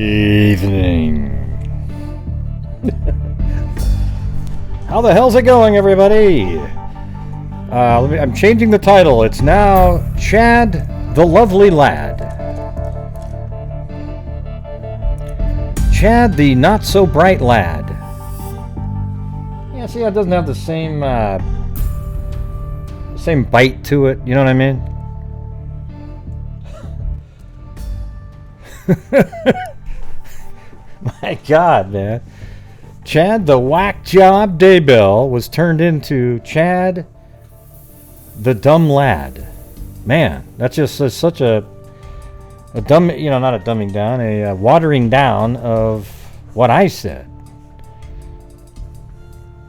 Evening. How the hell's it going, everybody? I'm changing the title. It's now Chad the Lovely Lad. Chad the Not So Bright Lad. Yeah, see, it doesn't have the same bite to it. You know what I mean? My God, man. Chad the Whackjob Daybell was turned into Chad the Dumb Lad. Man, that's just such a dumb, not a dumbing down, a watering down of what I said.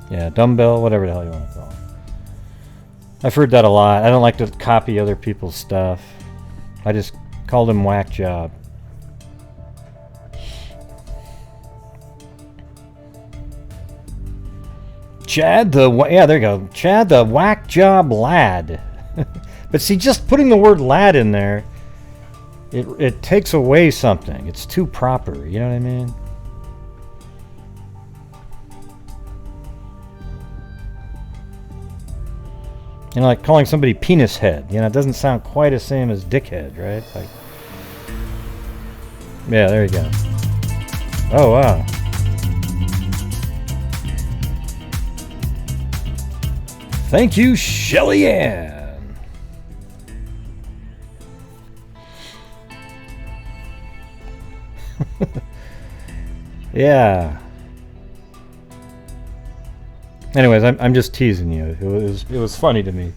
Yeah, dumbbell, whatever the hell you want to call it. I've heard that a lot. I don't like to copy other people's stuff. I just called him Whackjob. Chad the there you go. Chad the Whackjob Lad. But see, just putting the word lad in there, it takes away something. It's too proper. You know what I mean? Like calling somebody penis head. It doesn't sound quite the same as dickhead, right? Like, yeah, there you go. Oh wow. Thank you, Shelly Ann. Yeah. Anyways, I'm just teasing you. It was funny to me.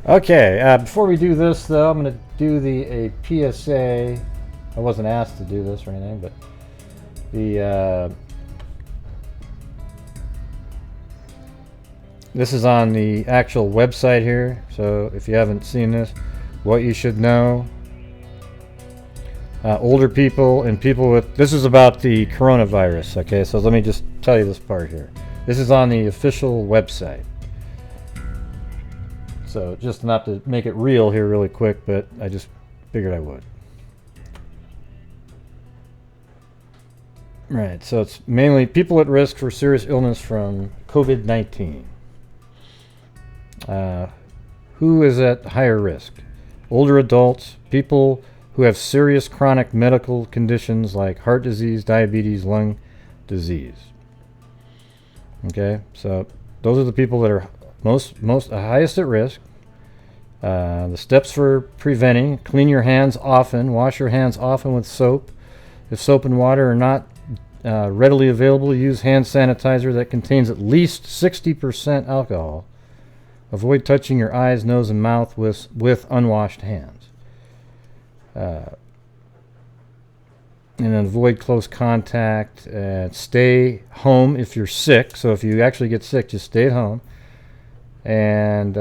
Okay, before we do this, though, I'm going to do a PSA. I wasn't asked to do this or anything, but this is on the actual website here, so if you haven't seen this, what you should know. Older people and people with... This is about the coronavirus, okay? So let me just tell you this part here. This is on the official website. So just not to make it real here really quick, but I just figured I would. Right, so it's mainly people at risk for serious illness from COVID-19. Who is at higher risk? Older adults, people who have serious chronic medical conditions like heart disease, diabetes, lung disease. Okay, so those are the people that are most highest at risk. The steps for preventing: clean your hands often, wash your hands often with soap. If soap and water are not readily available, use hand sanitizer that contains at least 60% alcohol. Avoid touching your eyes, nose, and mouth with unwashed hands. And then avoid close contact. Stay home if you're sick. So if you actually get sick, just stay at home. And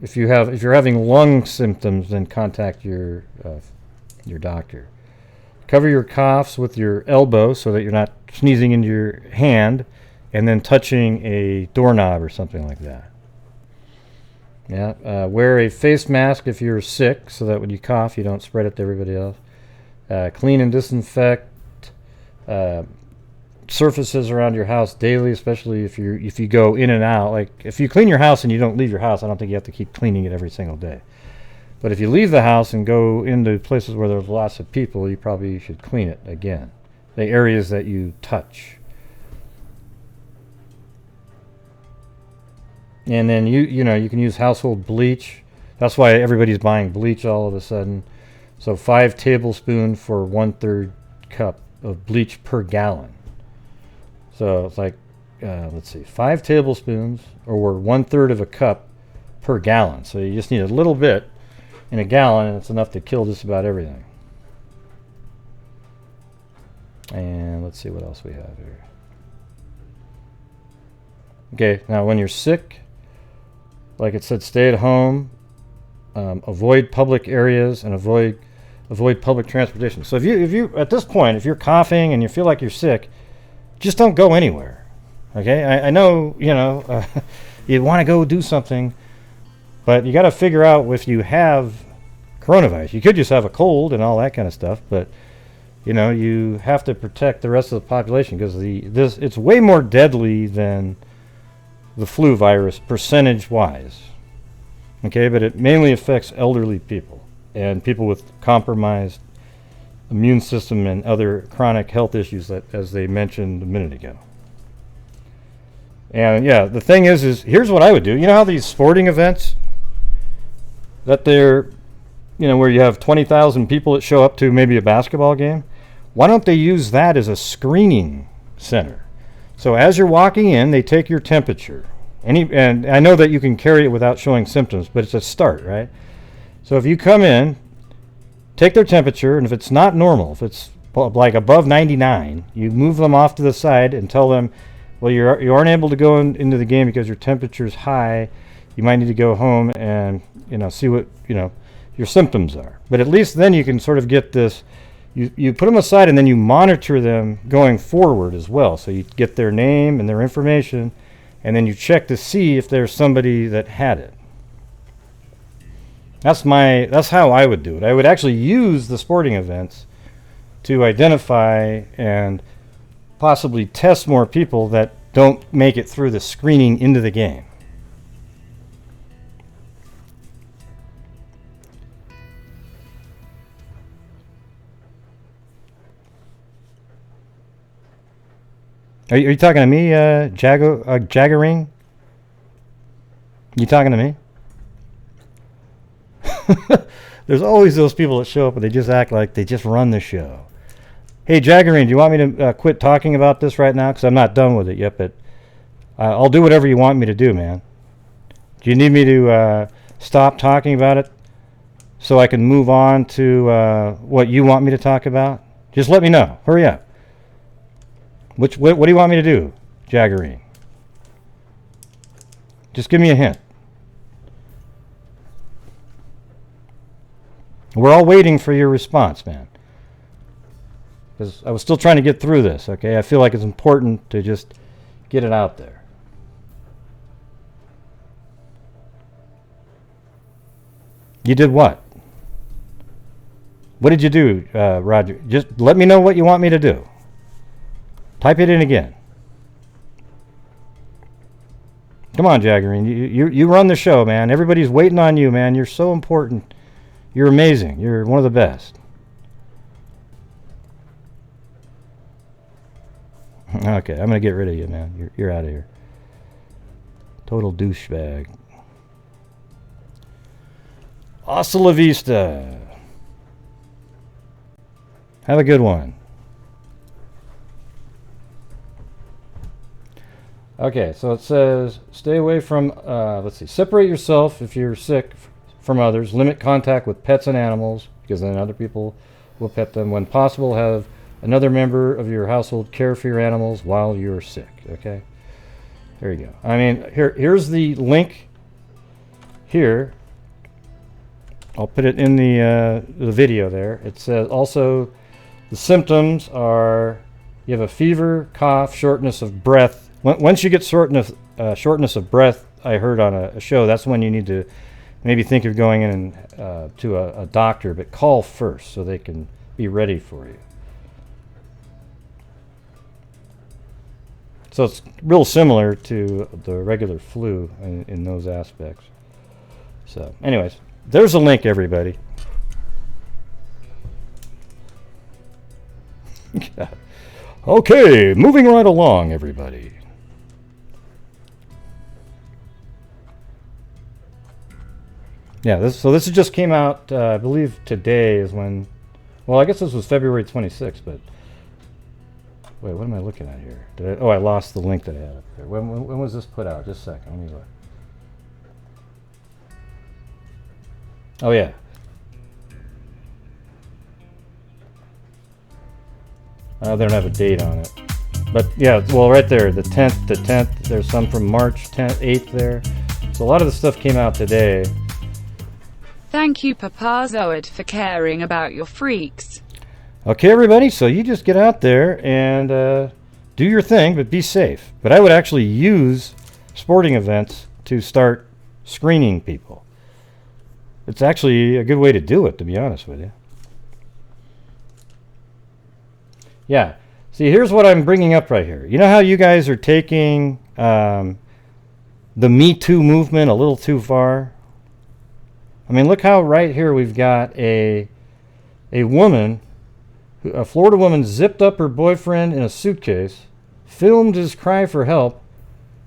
if you're having lung symptoms, then contact your doctor. Cover your coughs with your elbow so that you're not sneezing into your hand and then touching a doorknob or something like that. Yeah, wear a face mask if you're sick so that when you cough you don't spread it to everybody else. Clean and disinfect surfaces around your house daily, especially if you go in and out. Like if you clean your house and you don't leave your house, I don't think you have to keep cleaning it every single day. But if you leave the house and go into places where there's lots of people, you probably should clean it again. The areas that you touch. And then you can use household bleach. That's why everybody's buying bleach all of a sudden. So 5 tablespoons for 1/3 cup of bleach per gallon. So it's like, let's see, 5 tablespoons or 1/3 of a cup per gallon. So you just need a little bit in a gallon, and it's enough to kill just about everything. And let's see what else we have here. Okay, now when you're sick, like it said, stay at home, avoid public areas, and avoid public transportation. So if you at this point, if you're coughing and you feel like you're sick, just don't go anywhere. Okay, I know you want to go do something, but you got to figure out if you have coronavirus. You could just have a cold and all that kind of stuff, but you know, you have to protect the rest of the population, because it's way more deadly than the flu virus percentage wise. Okay, but it mainly affects elderly people and people with compromised immune system and other chronic health issues, that, as they mentioned a minute ago. And yeah, the thing is here's what I would do. You know how these sporting events that they're, you know, where you have 20,000 people that show up to maybe a basketball game? Why don't they use that as a screening center? So as you're walking in, they take your temperature. And I know that you can carry it without showing symptoms, but it's a start, right? So if you come in, take their temperature, and if it's not normal, if it's like above 99, you move them off to the side and tell them, well, you aren't able to go into the game because your temperature's high. You might need to go home and, you know, see what, you know, your symptoms are. But at least then you can sort of get this, you put them aside, and then you monitor them going forward as well. So you get their name and their information, and then you check to see if there's somebody that had it. That's how I would do it. I would actually use the sporting events to identify and possibly test more people that don't make it through the screening into the game. Are you talking to me, Jaggering? You talking to me? There's always those people that show up and they just act like they just run the show. Hey, Jaggering, do you want me to quit talking about this right now? Because I'm not done with it yet, but I'll do whatever you want me to do, man. Do you need me to stop talking about it so I can move on to what you want me to talk about? Just let me know. Hurry up. What do you want me to do, Jaggering? Just give me a hint. We're all waiting for your response, man. Because I was still trying to get through this, okay? I feel like it's important to just get it out there. You did what? What did you do, Roger? Just let me know what you want me to do. Type it in again. Come on, Jaggering. You run the show, man. Everybody's waiting on you, man. You're so important. You're amazing. You're one of the best. Okay, I'm going to get rid of you, man. You're out of here. Total douchebag. Hasta la vista. Have a good one. Okay, so it says, stay away from, let's see, separate yourself if you're sick from others. Limit contact with pets and animals, because then other people will pet them. When possible, have another member of your household care for your animals while you're sick, okay? There you go. I mean, here's the link here. I'll put it in the video there. It says also the symptoms are, you have a fever, cough, shortness of breath. Once you get shortness of breath, I heard on a show, that's when you need to maybe think of going in to a doctor, but call first so they can be ready for you. So it's real similar to the regular flu in those aspects. So anyways, there's a link, everybody. Okay, moving right along, everybody. Yeah, this just came out, I believe today is when, well, I guess this was February 26th, but wait, what am I looking at here? I lost the link that I had up there. When was this put out? Just a second, let me look. Oh, yeah. They don't have a date on it. But yeah, well, right there, the 10th, there's some from March 10th, 8th there. So a lot of the stuff came out today. Thank you, Papazoid, for caring about your freaks. Okay, everybody, so you just get out there and do your thing, but be safe. But I would actually use sporting events to start screening people. It's actually a good way to do it, to be honest with you. Yeah. See, here's what I'm bringing up right here. You know how you guys are taking the Me Too movement a little too far? I mean, look how right here we've got a woman, a Florida woman zipped up her boyfriend in a suitcase, filmed his cry for help,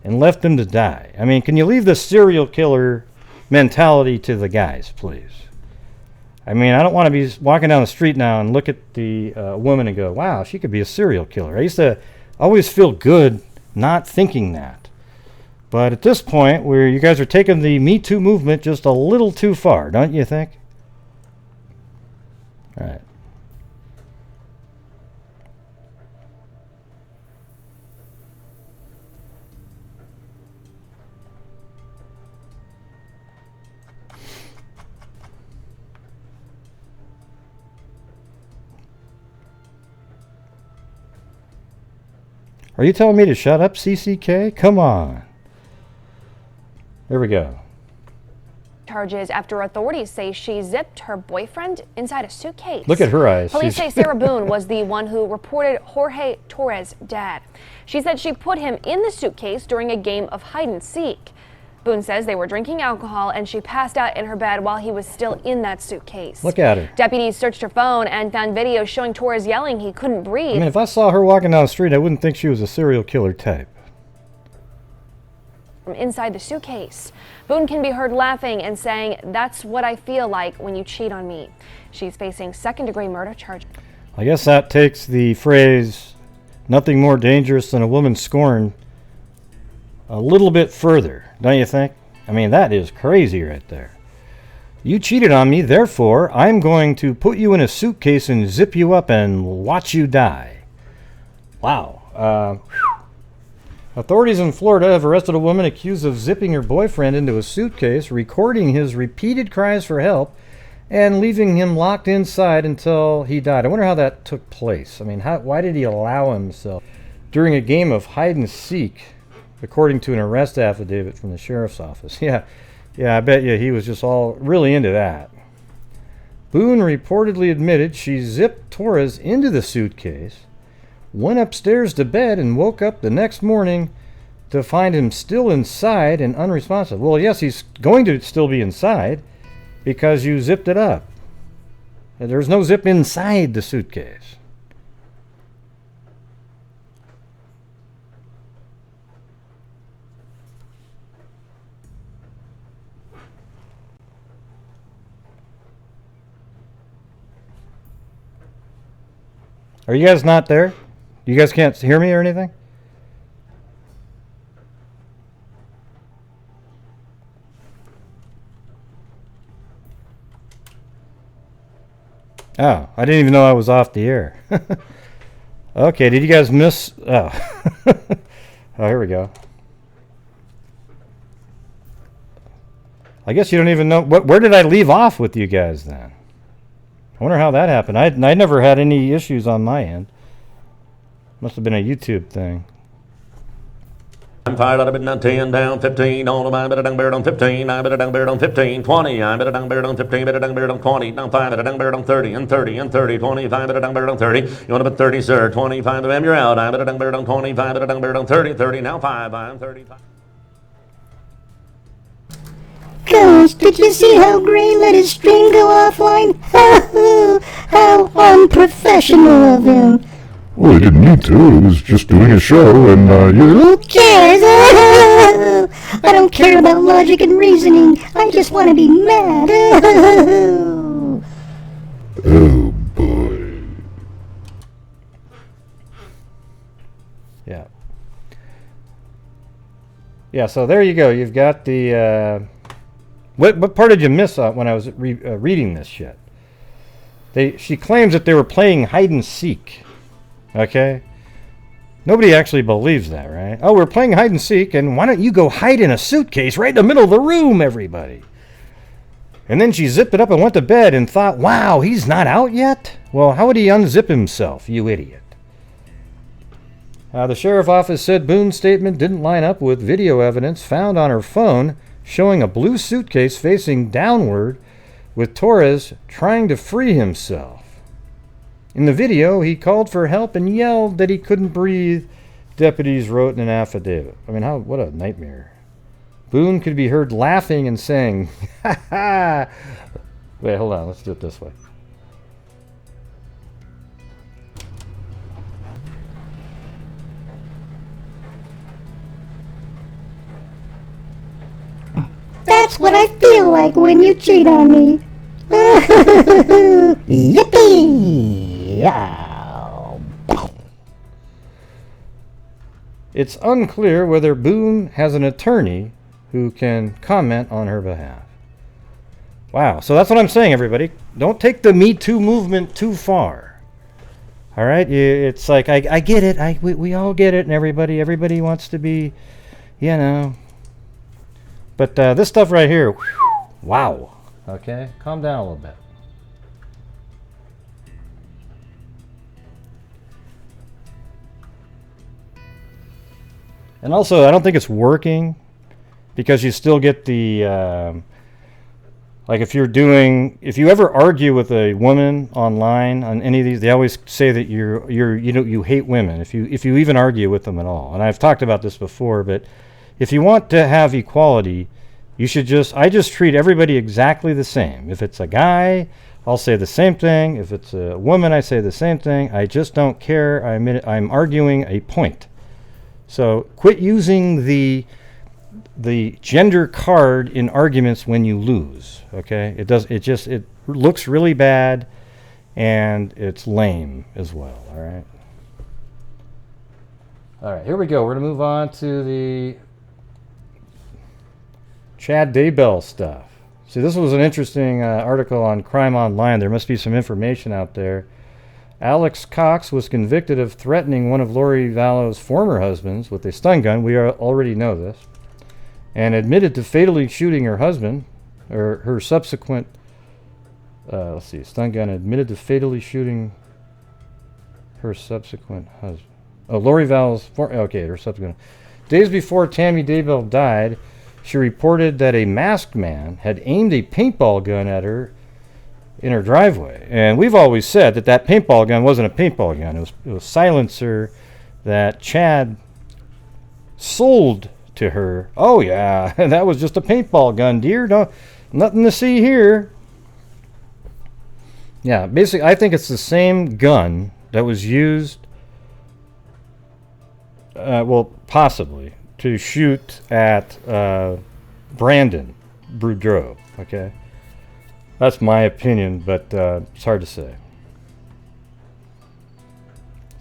and left him to die. I mean, can you leave the serial killer mentality to the guys, please? I mean, I don't want to be walking down the street now and look at the woman and go, wow, she could be a serial killer. I used to always feel good not thinking that. But at this point, where you guys are taking the Me Too movement just a little too far, don't you think? All right. Are you telling me to shut up, CCK? Come on. There we go. Charges after authorities say she zipped her boyfriend inside a suitcase. Look at her eyes. Police say Sarah Boone was the one who reported Jorge Torres dead. She said she put him in the suitcase during a game of hide and seek. Boone says they were drinking alcohol and she passed out in her bed while he was still in that suitcase. Look at her. Deputies searched her phone and found videos showing Torres yelling he couldn't breathe. I mean, if I saw her walking down the street, I wouldn't think she was a serial killer type. From inside the suitcase. Boone can be heard laughing and saying, "That's what I feel like when you cheat on me." She's facing second-degree murder charges. I guess that takes the phrase, nothing more dangerous than a woman scorned, a little bit further, don't you think? I mean, that is crazy right there. You cheated on me, therefore, I'm going to put you in a suitcase and zip you up and watch you die. Wow. Authorities in Florida have arrested a woman accused of zipping her boyfriend into a suitcase, recording his repeated cries for help, and leaving him locked inside until he died. I wonder how that took place. I mean, why did he allow himself during a game of hide and seek, according to an arrest affidavit from the sheriff's office? Yeah, I bet you he was just all really into that. Boone reportedly admitted she zipped Torres into the suitcase, went upstairs to bed, and woke up the next morning to find him still inside and unresponsive. Well, yes, he's going to still be inside because you zipped it up. There's no zip inside the suitcase. Are you guys not there? You guys can't hear me or anything? Oh, I didn't even know I was off the air. Okay, did you guys miss? Oh, oh, here we go. I guess you don't even know. Where did I leave off with you guys then? I wonder how that happened. I never had any issues on my end. Must have been a YouTube thing. I'm fired out of it, 10 down, 15, on the better dung beard on 15, I better dung beard on 15, 20, I better dung beard on 15, better dung beard on 20, down 5, better dung beard on 30, and 30, and 30, 25, better dung beard on 30, you want to bet 30, sir, 25 of them, you're out, I better dung beard on 25, better dung beard on 30, 30, now 5, I'm 35. Gosh, did you see how Gray let his stream go offline? How unprofessional of him. Well, he didn't need to. He was just doing a show, and, Who cares? I don't care about logic and reasoning. I just want to be mad. Oh, boy. Yeah. Yeah, so there you go. You've got the... What part did you miss when I was reading this shit? She claims that they were playing hide and seek. Okay? Nobody actually believes that, right? Oh, we're playing hide and seek, and why don't you go hide in a suitcase right in the middle of the room, everybody? And then she zipped it up and went to bed and thought, wow, he's not out yet? Well, how would he unzip himself, you idiot? The sheriff's office said Boone's statement didn't line up with video evidence found on her phone showing a blue suitcase facing downward with Torres trying to free himself. In the video, he called for help and yelled that he couldn't breathe, deputies wrote in an affidavit. I mean, what a nightmare. Boone could be heard laughing and saying, ha ha. Wait, hold on, let's do it this way. That's what I feel like when you cheat on me. Yippee! Yeah. It's unclear whether Boone has an attorney who can comment on her behalf. Wow, so that's what I'm saying, everybody. Don't take the Me Too movement too far. All right, it's like I get it. We all get it, and everybody wants to be, you know. But this stuff right here, whew, wow. Okay, calm down a little bit. And also, I don't think it's working because you still get the like if you ever argue with a woman online on any of these, they always say that you hate women if you even argue with them at all. And I've talked about this before, but if you want to have equality, you should I just treat everybody exactly the same. If it's a guy, I'll say the same thing. If it's a woman, I say the same thing. I just don't care. I'm arguing a point. So quit using the gender card in arguments when you lose. Okay? It looks really bad, and it's lame as well. All right. All right. Here we go. We're gonna move on to the Chad Daybell stuff. See, this was an interesting article on Crime Online. There must be some information out there. Alex Cox was convicted of threatening one of Lori Vallow's former husbands with a stun gun. We already know this. And admitted to fatally shooting her husband, or her subsequent, stun gun, admitted to fatally shooting her subsequent husband. Oh, Lori Vallow's, her subsequent. Days before Tammy Daybell died, she reported that a masked man had aimed a paintball gun at her in her driveway. And we've always said that paintball gun wasn't a paintball gun. It was a silencer that Chad sold to her. Oh yeah, that was just a paintball gun, dear. No, nothing to see here. Yeah, basically, I think it's the same gun that was used, possibly, to shoot at Brandon Boudreaux. Okay, that's my opinion, but it's hard to say.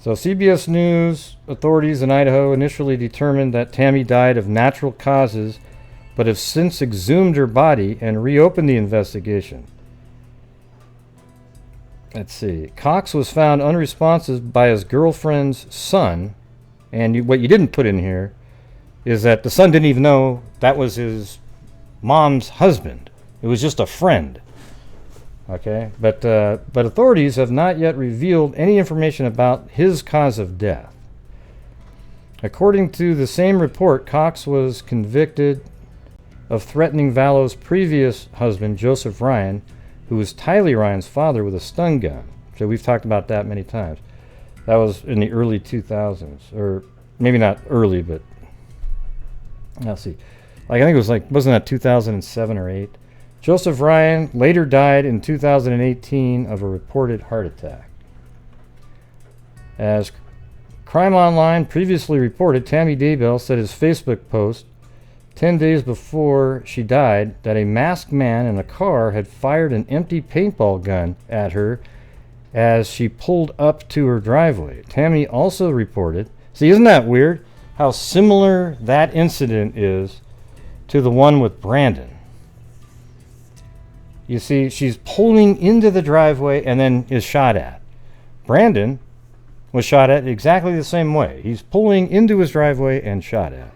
So CBS News authorities in Idaho initially determined that Tammy died of natural causes, but have since exhumed her body and reopened the investigation. Let's see. Cox was found unresponsive by his girlfriend's son, and what you didn't put in here is that the son didn't even know that was his mom's husband. It was just a friend. Okay, but authorities have not yet revealed any information about his cause of death. According to the same report, Cox was convicted of threatening Vallow's previous husband, Joseph Ryan, who was Tylee Ryan's father, with a stun gun. So we've talked about that many times. That was in the early 2000s, or maybe not early, but let's see. I think it was wasn't that 2007 or 8? Joseph Ryan later died in 2018 of a reported heart attack. As Crime Online previously reported, Tammy Daybell said his Facebook post 10 days before she died that a masked man in a car had fired an empty paintball gun at her as she pulled up to her driveway. Tammy also reported, see, isn't that weird how similar that incident is to the one with Brandon? You see, she's pulling into the driveway and then is shot at. Brandon was shot at exactly the same way. He's pulling into his driveway and shot at.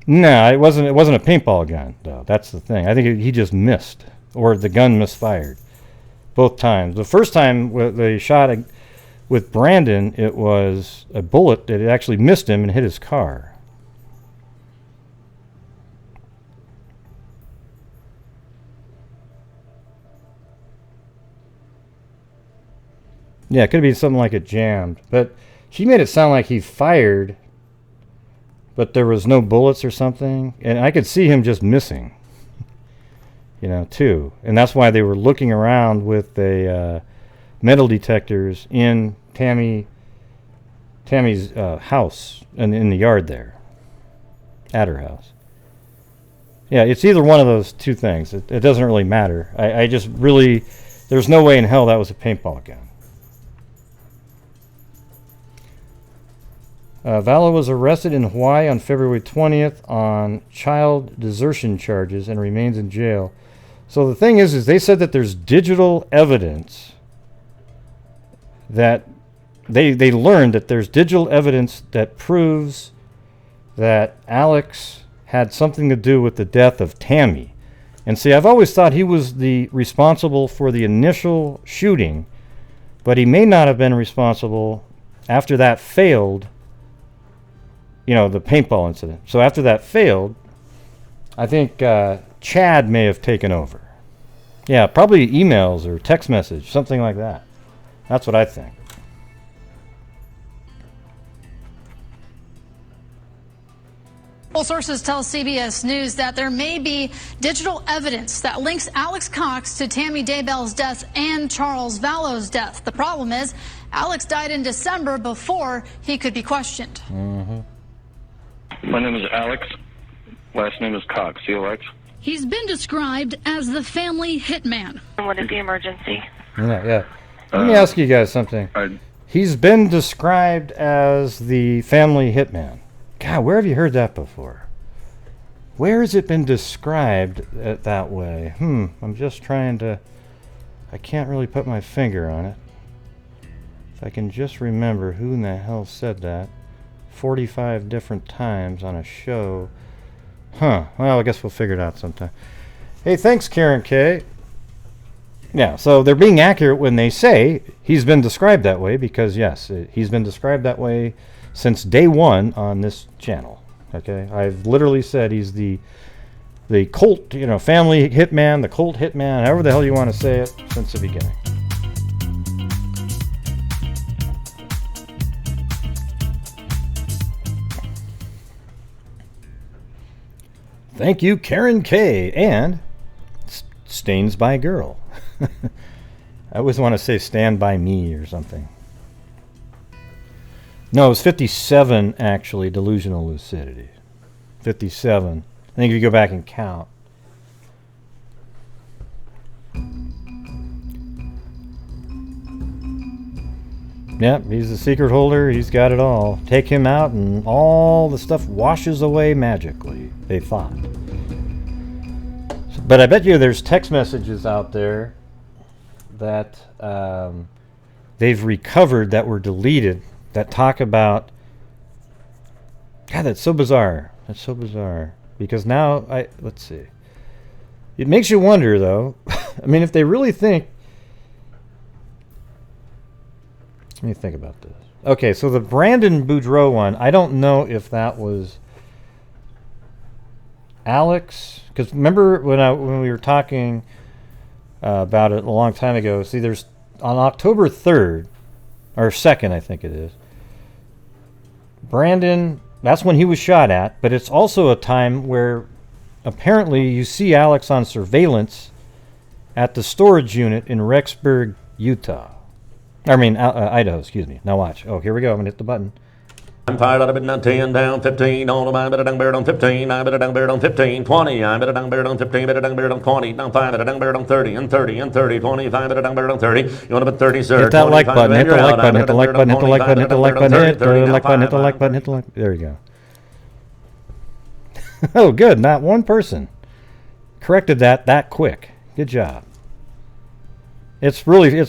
No, it wasn't a paintball gun, though. That's the thing. I think he just missed, or the gun misfired both times. The first time they shot with Brandon, it was a bullet that actually missed him and hit his car. Yeah, it could be something like it jammed. But she made it sound like he fired, but there was no bullets or something. And I could see him just missing, you know, too. And that's why they were looking around with the metal detectors in Tammy's house and in the yard there, at her house. Yeah, it's either one of those two things. It doesn't really matter. I just really, there's no way in hell that was a paintball gun. Vallow was arrested in Hawaii on February 20th on child desertion charges and remains in jail. So the thing is they said that there's digital evidence that they learned that there's digital evidence that proves that Alex had something to do with the death of Tammy. And see, I've always thought he was the responsible for the initial shooting, but he may not have been responsible after that failed, you know, the paintball incident. So after that failed, I think Chad may have taken over. Yeah, probably emails or text message, something like that. That's what I think. Well, sources tell CBS News that there may be digital evidence that links Alex Cox to Tammy Daybell's death and Charles Vallow's death. The problem is Alex died in December before he could be questioned. My name is Alex. Last name is Cox. C-O-X. He's been described as the family hitman. What is the emergency? Yeah. Let me ask you guys something. He's been described as the family hitman. God, where have you heard that before? Where has it been described that way? I'm just trying to... I can't really put my finger on it. If I can just remember who in the hell said that 45 different times on a show. Well, I guess we'll figure it out sometime. Hey, thanks, Karen K. Yeah, so they're being accurate when they say he's been described that way because, yes, he's been described that way since day one on this channel. Okay, I've literally said he's the cult, you know, family hitman, the cult hitman, however the hell you want to say it, since the beginning. Thank you, Karen K. And Stains by Girl. I always want to say Stand By Me or something. No, it was 57, actually, delusional lucidity. 57. I think if you go back and count. Yep, he's the secret holder. He's got it all. Take him out and all the stuff washes away magically, they thought. But I bet you there's text messages out there that they've recovered that were deleted that talk about... God, that's so bizarre. That's so bizarre. Because now, let's see. It makes you wonder, though. I mean, if they really think... Let me think about this. Okay, so the Brandon Boudreaux one, I don't know if that was Alex. Because remember when we were talking about it a long time ago. See, there's on October 3rd, or 2nd, I think it is. Brandon, that's when he was shot at, but it's also a time where apparently you see Alex on surveillance at the storage unit in Rexburg, Utah. Idaho, excuse me. Now watch. Oh, here we go. I'm going to hit the button. I'm fired out of it, 10 down, 15, on the mind, better dung bear on 15, I better dung bear on 15, 20, I better dung bear on 15, better dung bear on 20, down 5, better dung bear on 30, and 30, and 30, 25, better dung bear on 30, you want to put 30, sir. Hit that like button, hit the like button, hit the like button, hit the like button, hit the like button, hit the like button, hit the like button, hit the like. There you go. Oh, good. Not one person corrected that quick. Good job. It's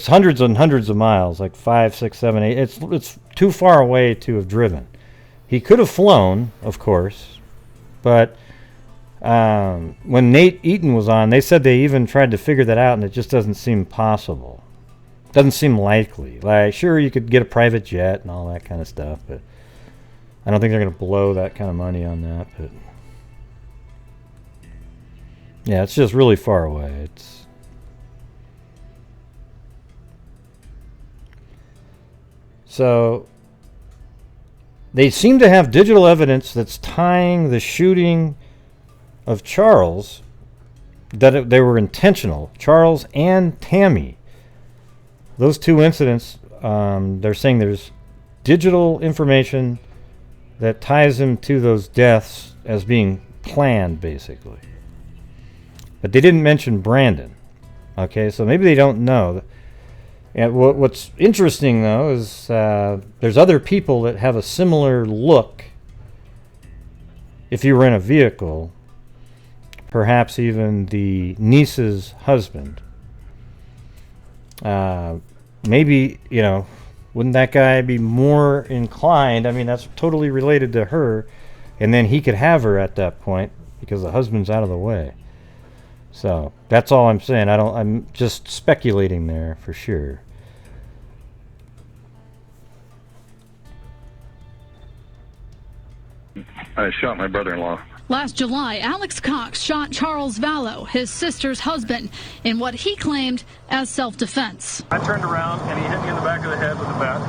hundreds and hundreds of miles, like 5, 6, 7, 8. It's too far away to have driven. He could have flown, of course, but when Nate Eaton was on, they said they even tried to figure that out, and it just doesn't seem possible. Doesn't seem likely. Like, sure, you could get a private jet and all that kind of stuff, but I don't think they're going to blow that kind of money on that. But yeah, it's just really far away. So they seem to have digital evidence that's tying the shooting of Charles, that they were intentional. Charles and Tammy. Those two incidents, they're saying there's digital information that ties them to those deaths as being planned, basically. But they didn't mention Brandon. Okay, so maybe they don't know. And what's interesting, though, is there's other people that have a similar look. If you were in a vehicle, perhaps even the niece's husband. Maybe, you know, wouldn't that guy be more inclined? I mean, that's totally related to her. And then he could have her at that point because the husband's out of the way. So that's all I'm saying. I'm just speculating there for sure. I shot my brother-in-law. Last July, Alex Cox shot Charles Vallow, his sister's husband, in what he claimed as self-defense. I turned around and he hit me in the back of the head with a bat.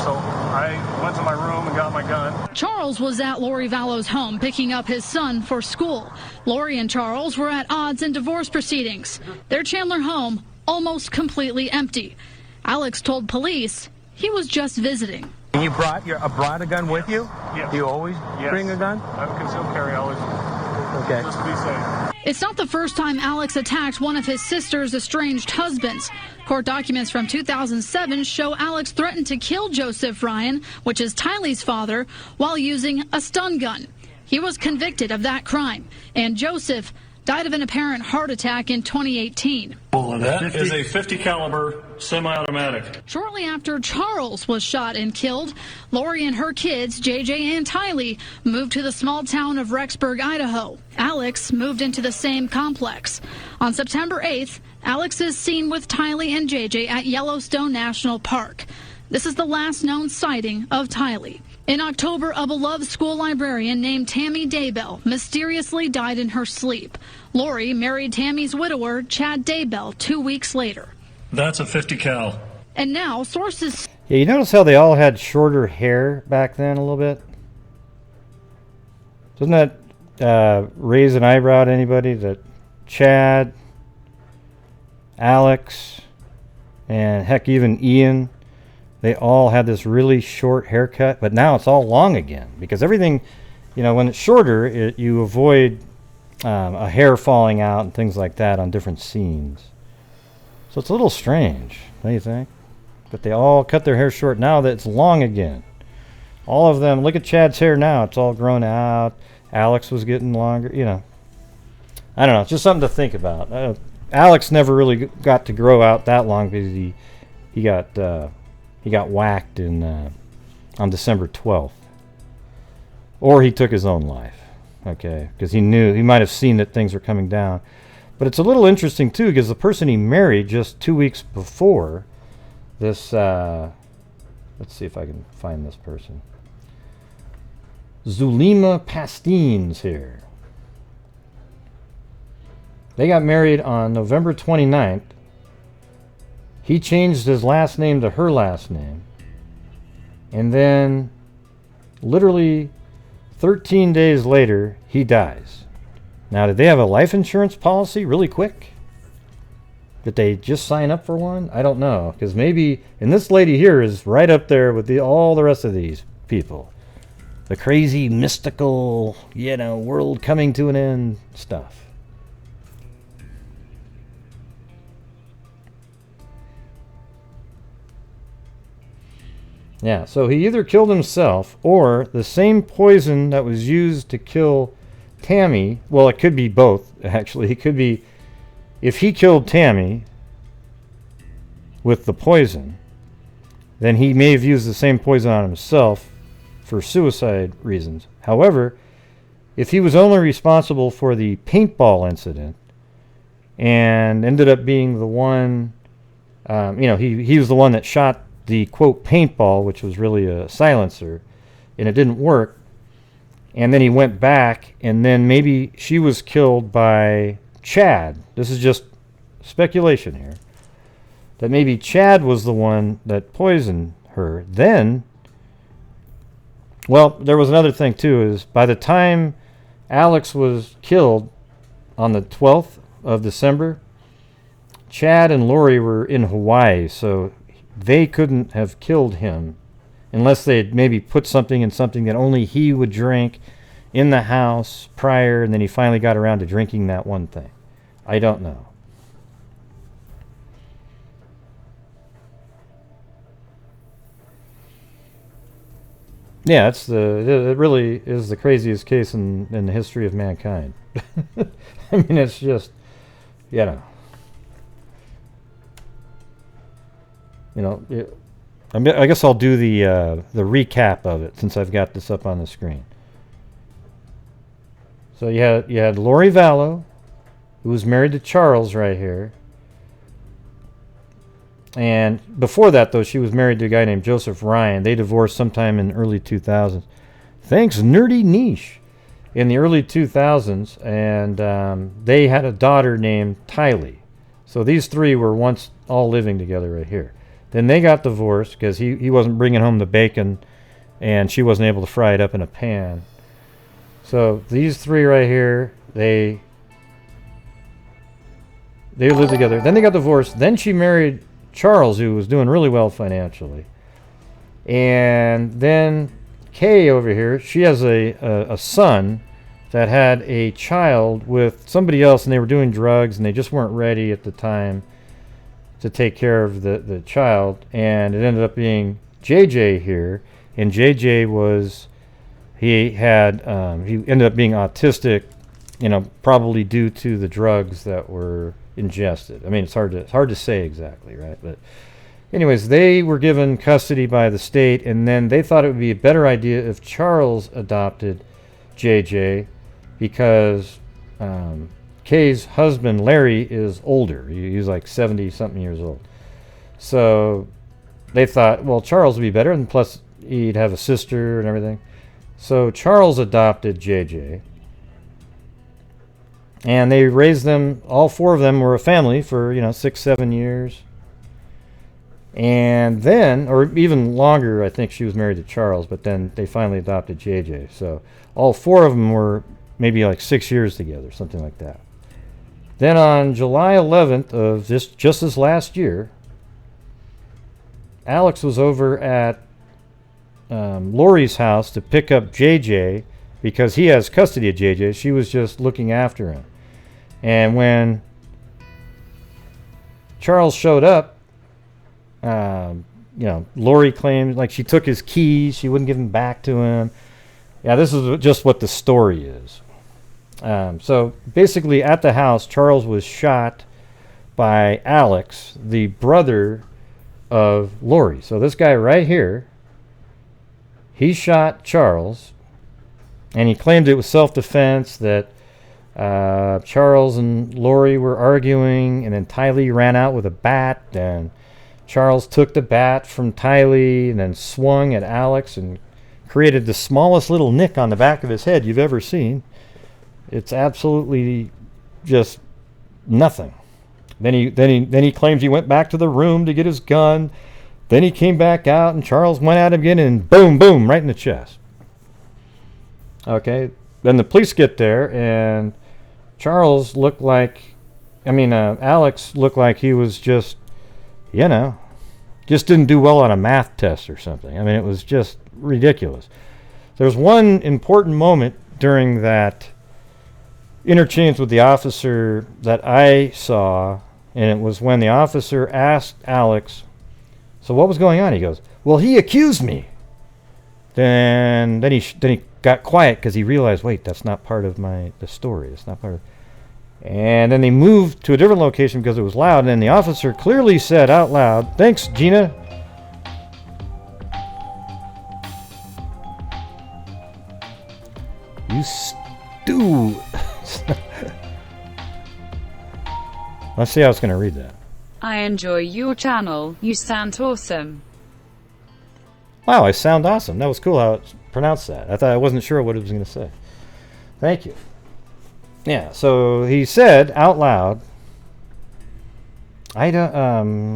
So I went to my room and got my gun. Charles was at Lori Vallow's home picking up his son for school. Lori and Charles were at odds in divorce proceedings. Their Chandler home almost completely empty. Alex told police he was just visiting. You brought a gun with you? Yes. Do you always bring a gun? I have a concealed carry always. Okay. Just to be safe. It's not the first time Alex attacked one of his sister's estranged husbands. Court documents from 2007 show Alex threatened to kill Joseph Ryan, which is Tylee's father, while using a stun gun. He was convicted of that crime, and Joseph died of an apparent heart attack in 2018. That is a 50 caliber semi-automatic. Shortly after Charles was shot and killed, Lori and her kids, JJ and Tylee, moved to the small town of Rexburg, Idaho. Alex moved into the same complex. On September 8th, Alex is seen with Tylee and JJ at Yellowstone National Park. This is the last known sighting of Tylee. In October, a beloved school librarian named Tammy Daybell mysteriously died in her sleep. Lori married Tammy's widower, Chad Daybell, 2 weeks later. That's a 50 cal. And now, sources... Yeah, you notice how they all had shorter hair back then a little bit? Doesn't that raise an eyebrow to anybody? That Chad, Alex, and heck, even Ian... They all had this really short haircut, but now it's all long again because everything, you know, when it's shorter, you avoid a hair falling out and things like that on different scenes. So it's a little strange, don't you think? But they all cut their hair short now that it's long again. All of them, look at Chad's hair now. It's all grown out. Alex was getting longer, you know. I don't know. It's just something to think about. Alex never really got to grow out that long because he got whacked on December 12th. Or he took his own life, okay? Because he knew, he might have seen that things were coming down. But it's a little interesting, too, because the person he married just 2 weeks before this, let's see if I can find this person. Zulema Pastines here. They got married on November 29th. He changed his last name to her last name. And then, literally 13 days later, he dies. Now, did they have a life insurance policy really quick? Did they just sign up for one? I don't know. Because maybe, and this lady here is right up there with all the rest of these people. The crazy, mystical, you know, world coming to an end stuff. Yeah, so he either killed himself or the same poison that was used to kill Tammy. Well, it could be both, actually. It could be, if he killed Tammy with the poison, then he may have used the same poison on himself for suicide reasons. However, if he was only responsible for the paintball incident and ended up being the one, he was the one that shot the quote paintball, which was really a silencer, and it didn't work, and then he went back, and then maybe she was killed by Chad. This is just speculation here, that maybe Chad was the one that poisoned her. Then, well, there was another thing too, is by the time Alex was killed on the 12th of December, Chad and Lori were in Hawaii, so they couldn't have killed him unless they had maybe put something in something that only he would drink in the house prior, and then he finally got around to drinking that one thing. I don't know. Yeah, it really is the craziest case in the history of mankind. I mean, it's just, you know. I guess I'll do the recap of it since I've got this up on the screen. So you had Lori Vallow, who was married to Charles right here. And before that, though, she was married to a guy named Joseph Ryan. They divorced sometime in early 2000s. Thanks, Nerdy Niche. In the early 2000s, and they had a daughter named Tylee. So these three were once all living together right here. Then they got divorced because he wasn't bringing home the bacon, and she wasn't able to fry it up in a pan. So these three right here, they lived together. Then they got divorced. Then she married Charles, who was doing really well financially. And then Kay over here, she has a son that had a child with somebody else, and they were doing drugs, and they just weren't ready at the time to take care of the child. And it ended up being JJ here, and JJ was, he ended up being autistic, probably due to the drugs that were ingested. I mean, it's hard to say exactly, right? But anyways, they were given custody by the state, and then they thought it would be a better idea if Charles adopted JJ because Kay's husband, Larry, is older. He's like 70-something years old. So they thought, well, Charles would be better, and plus he'd have a sister and everything. So Charles adopted JJ. And they raised them, all four of them were a family for, 6-7 years. And then, or even longer, I think she was married to Charles, but then they finally adopted JJ. So all four of them were maybe like 6 years together, something like that. Then on July 11th of just this last year, Alex was over at Lori's house to pick up JJ because he has custody of JJ. She was just looking after him. And when Charles showed up, Lori claimed like she took his keys, she wouldn't give them back to him. Yeah, this is just what the story is. So basically at the house, Charles was shot by Alex, the brother of Lori. So this guy right here, he shot Charles, and he claimed it was self-defense, that Charles and Lori were arguing, and then Tylee ran out with a bat, and Charles took the bat from Tylee and then swung at Alex and created the smallest little nick on the back of his head you've ever seen. It's absolutely just nothing. Then he claims he went back to the room to get his gun. Then he came back out, and Charles went at him again, and boom, boom, right in the chest. Okay, then the police get there, and Charles looked like, Alex looked like he was just didn't do well on a math test or something. I mean, it was just ridiculous. There's one important moment during that interchange with the officer that I saw, and it was when the officer asked Alex, so what was going on? He goes, well, he accused me. Then he got quiet because he realized, wait, that's not part of the story. It's not part of. And then they moved to a different location because it was loud. And then the officer clearly said out loud, "Thanks, Gina." You stew. Let's see how it's going to read that. I enjoy your channel. You sound awesome. Wow, I sound awesome. That was cool how it pronounced that. I wasn't sure what it was going to say. Thank you. Yeah, so he said out loud,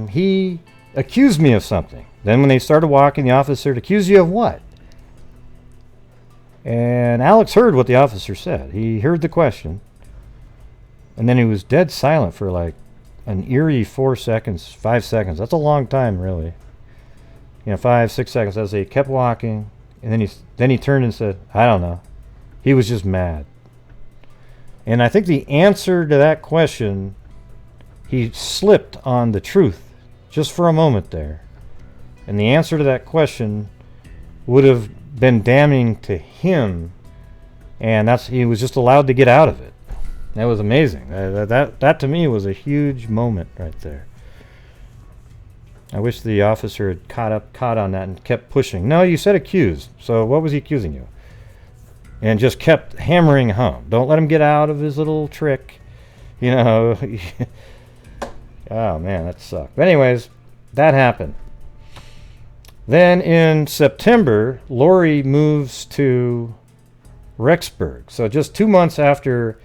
he accuse me of something. Then when they started walking, the officer said, accuse you of what? And Alex heard what the officer said. He heard the question. And then he was dead silent for like an eerie 4 seconds, 5 seconds. That's a long time, really. 5, 6 seconds as they kept walking. And then he turned and said, I don't know. He was just mad. And I think the answer to that question, he slipped on the truth just for a moment there. And the answer to that question would have been damning to him. And he was just allowed to get out of it. That was amazing. That to me was a huge moment right there. I wish the officer had caught on that and kept pushing. No, you said accused. So what was he accusing you? And just kept hammering home. Don't let him get out of his little trick. Oh, man, that sucked. But anyways, that happened. Then in September, Lori moves to Rexburg. So just 2 months after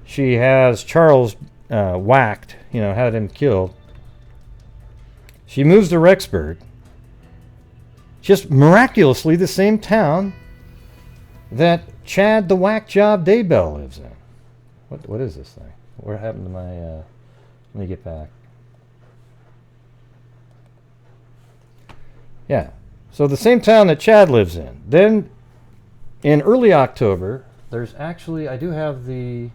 she has Charles whacked, had him killed, she moves to Rexburg. Just miraculously the same town that Chad the Whackjob Daybell lives in. What is this thing? What happened to my... let me get back. Yeah. So the same town that Chad lives in. Then in early October, there's actually... I do have the...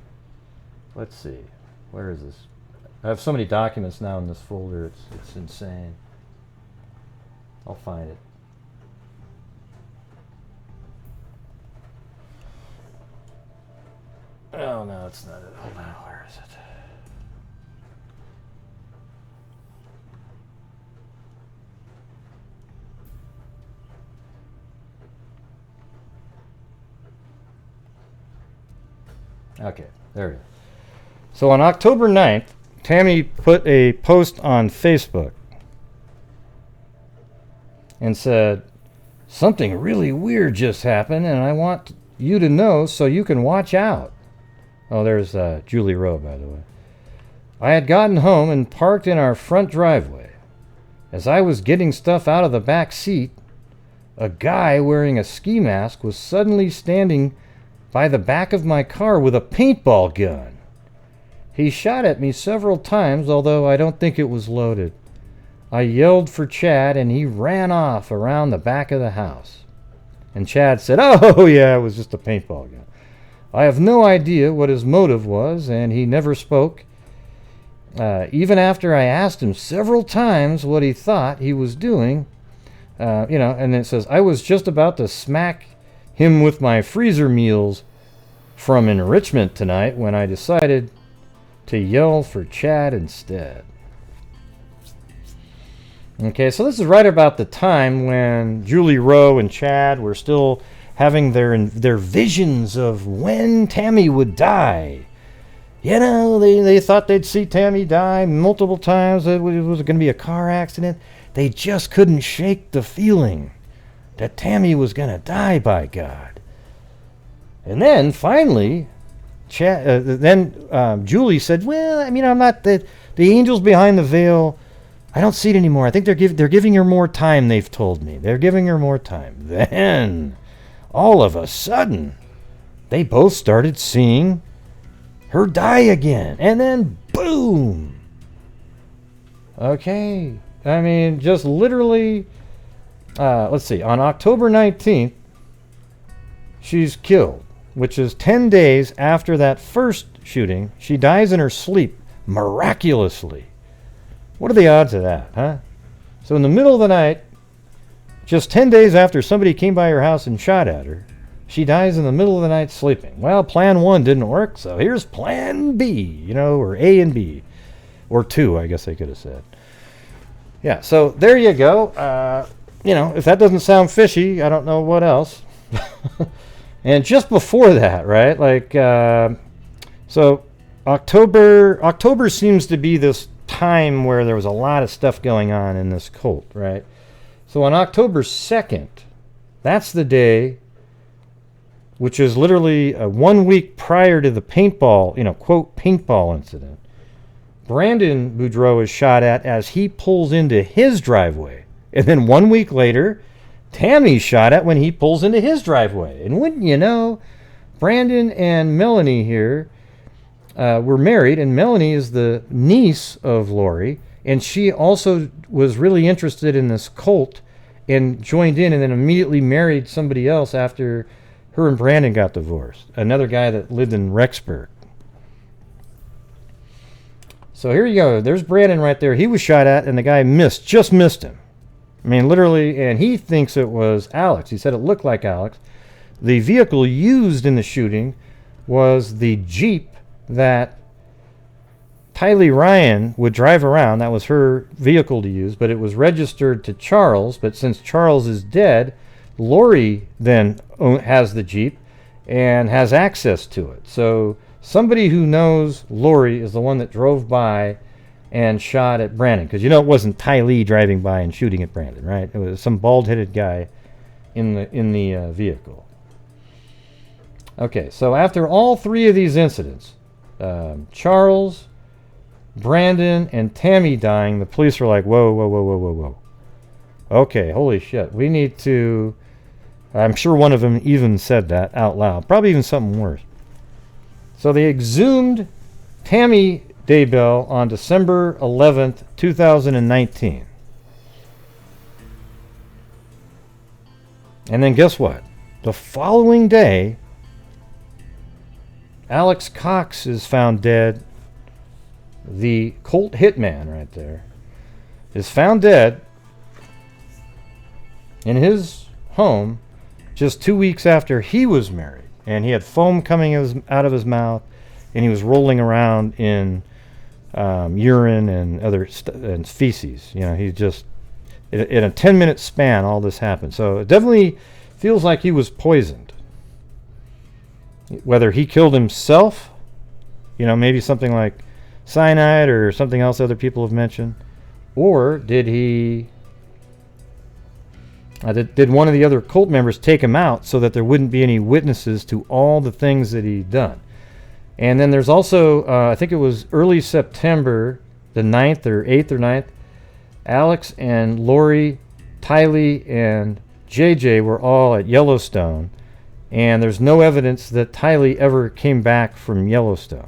Let's see. Where is this? I have so many documents now in this folder. It's insane. I'll find it. Oh, no, it's not it. Hold on, where is it? Okay, there it is. So on October 9th, Tammy put a post on Facebook and said, something really weird just happened, and I want you to know so you can watch out. Oh, there's Julie Rowe, by the way. I had gotten home and parked in our front driveway. As I was getting stuff out of the back seat, a guy wearing a ski mask was suddenly standing by the back of my car with a paintball gun. He shot at me several times, although I don't think it was loaded. I yelled for Chad, and he ran off around the back of the house. And Chad said, oh, yeah, it was just a paintball gun. I have no idea what his motive was, and he never spoke. Even after I asked him several times what he thought he was doing, and it says, I was just about to smack him with my freezer meals from enrichment tonight when I decided to yell for Chad instead. Okay, so this is right about the time when Julie Rowe and Chad were still having their visions of when Tammy would die. They thought they'd see Tammy die multiple times. It was going to be a car accident. They just couldn't shake the feeling that Tammy was going to die, by God. And then finally, Julie said, well, I mean, I'm not the angels behind the veil. I don't see it anymore. I think they're giving her more time, they've told me. They're giving her more time. Then, all of a sudden, they both started seeing her die again. And then, boom! Okay. I mean, just literally, let's see. On October 19th, she's killed, which is 10 days after that first shooting. She dies in her sleep, miraculously. What are the odds of that, huh? So in the middle of the night, just 10 days after somebody came by her house and shot at her, she dies in the middle of the night sleeping. Well, plan 1 didn't work, so here's plan B, or A and B. Or 2, I guess they could have said. Yeah, so there you go. If that doesn't sound fishy, I don't know what else. And just before that, right, so October seems to be this time where there was a lot of stuff going on in this cult, right? So on October 2nd, that's the day, which is literally 1 week prior to the paintball, quote, paintball incident. Brandon Boudreaux is shot at as he pulls into his driveway. And then 1 week later, Tammy's shot at when he pulls into his driveway. And wouldn't you know, Brandon and Melanie here were married, and Melanie is the niece of Lori, and she also was really interested in this cult and joined in, and then immediately married somebody else after her and Brandon got divorced. Another guy that lived in Rexburg. So here you go. There's Brandon right there. He was shot at, and the guy just missed him. I mean, literally, and he thinks it was Alex. He said it looked like Alex. The vehicle used in the shooting was the Jeep that Tylee Ryan would drive around. That was her vehicle to use, but it was registered to Charles. But since Charles is dead, Lori then has the Jeep and has access to it. So somebody who knows Lori is the one that drove by and shot at Brandon. Because you know it wasn't Tylee driving by and shooting at Brandon, right? It was some bald-headed guy in the vehicle. Okay, so after all three of these incidents, Charles, Brandon, and Tammy dying, the police were like, whoa, whoa, whoa, whoa, whoa, whoa. Okay, holy shit. We need to... I'm sure one of them even said that out loud. Probably even something worse. So they exhumed Tammy Daybell on December 11th, 2019. And then guess what? The following day, Alex Cox is found dead. The Colt hitman right there is found dead in his home just 2 weeks after he was married. And he had foam coming out of his mouth, and he was rolling around in urine and other and feces. You know, he just, in a 10-minute span, all this happened. So it definitely feels like he was poisoned. Whether he killed himself, you know, maybe something like cyanide or something else other people have mentioned, or did he did one of the other cult members take him out so that there wouldn't be any witnesses to all the things that he'd done? And then there's also I think it was early September the 9th or 8th or 9th, Alex and Lori, Tylee and JJ were all at Yellowstone, and there's no evidence that Tylee ever came back from Yellowstone.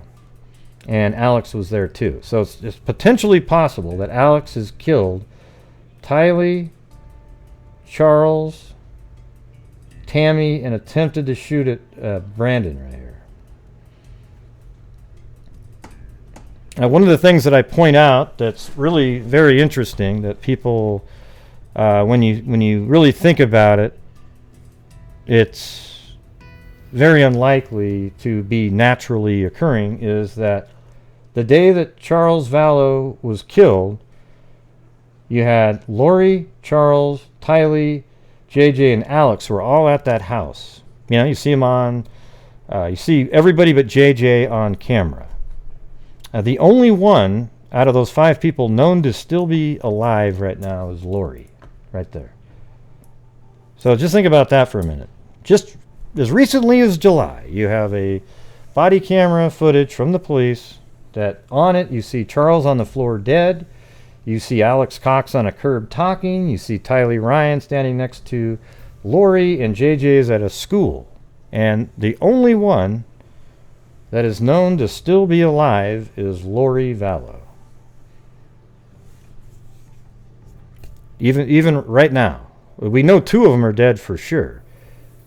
And Alex was there too. So it's potentially possible that Alex has killed Tylee, Charles, Tammy, and attempted to shoot at Brandon right here. Now, one of the things that I point out that's really very interesting that people, when you really think about it, it's very unlikely to be naturally occurring, is that the day that Charles Vallow was killed, you had Lori, Charles, Tylee, JJ, and Alex were all at that house. You know, you see them on, you see everybody but JJ on camera. The only one out of those 5 people known to still be alive right now is Lori, right there. So just think about that for a minute. Just as recently as July, you have a body camera footage from the police that on it you see Charles on the floor dead. You see Alex Cox on a curb talking. You see Tylee Ryan standing next to Lori, and JJ is at a school. And the only one that is known to still be alive is Lori Vallow. Even right now. We know 2 of them are dead for sure.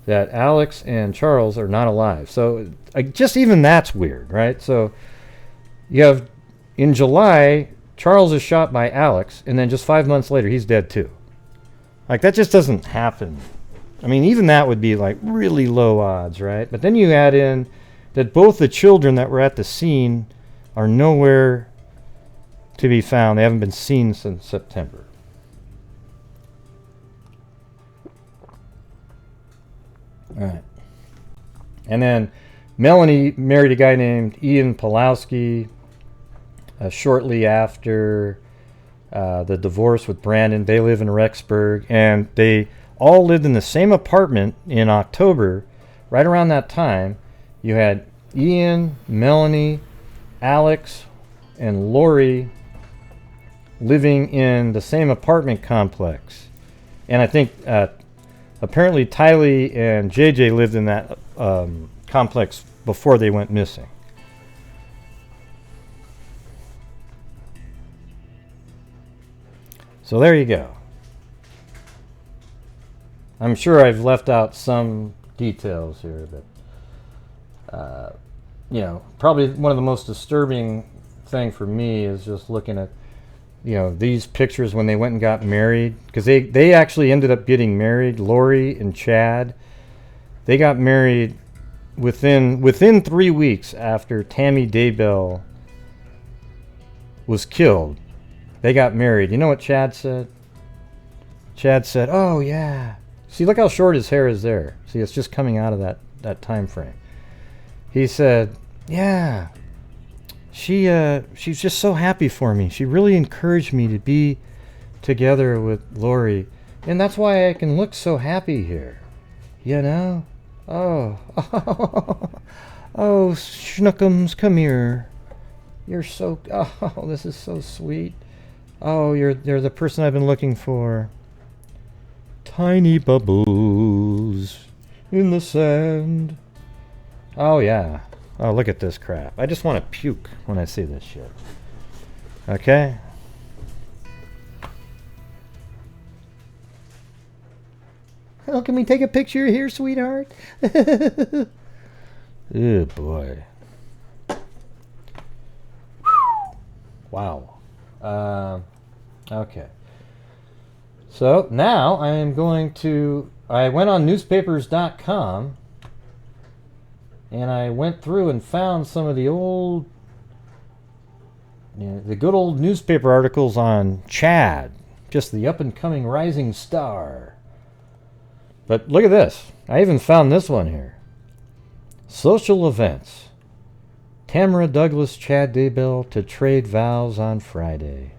That Alex and Charles are not alive. So just even that's weird, right? So you have, in July, Charles is shot by Alex, and then just 5 months later, he's dead too. Like, that just doesn't happen. I mean, even that would be like really low odds, right? But then you add in that both the children that were at the scene are nowhere to be found. They haven't been seen since September. All right. And then Melanie married a guy named Ian Pulowski shortly after the divorce with Brandon. They live in Rexburg, and they all lived in the same apartment in October. Right around that time, you had Ian, Melanie, Alex, and Lori living in the same apartment complex. And I think apparently Tylee and JJ lived in that complex before they went missing. So there you go. I'm sure I've left out some details here, but you know, probably one of the most disturbing thing for me is just looking at, you know, these pictures when they went and got married, because they actually ended up getting married. Lori and Chad, they got married within 3 weeks after Tammy Daybell was killed. They got married. You know what Chad said? Chad said, "Oh yeah, see, look how short his hair is there. See, it's just coming out of that time frame." He said, "Yeah, she's just so happy for me. She really encouraged me to be together with Lori, and that's why I can look so happy here. You know? Oh, oh, Schnookums, come here. You're so, oh, this is so sweet. Oh, you're the person I've been looking for. Tiny bubbles in the sand." Oh yeah. Oh, look at this crap. I just want to puke when I see this shit. Okay? Oh, can we take a picture here, sweetheart? Oh boy. Wow. Okay. So now I am going to, I went on newspapers.com and I went through and found some of the old, you know, the good old newspaper articles on Chad, just the up and coming rising star. But look at this. I even found this one here. Social events. Tamara Douglas, Chad Daybell to trade vows on Friday.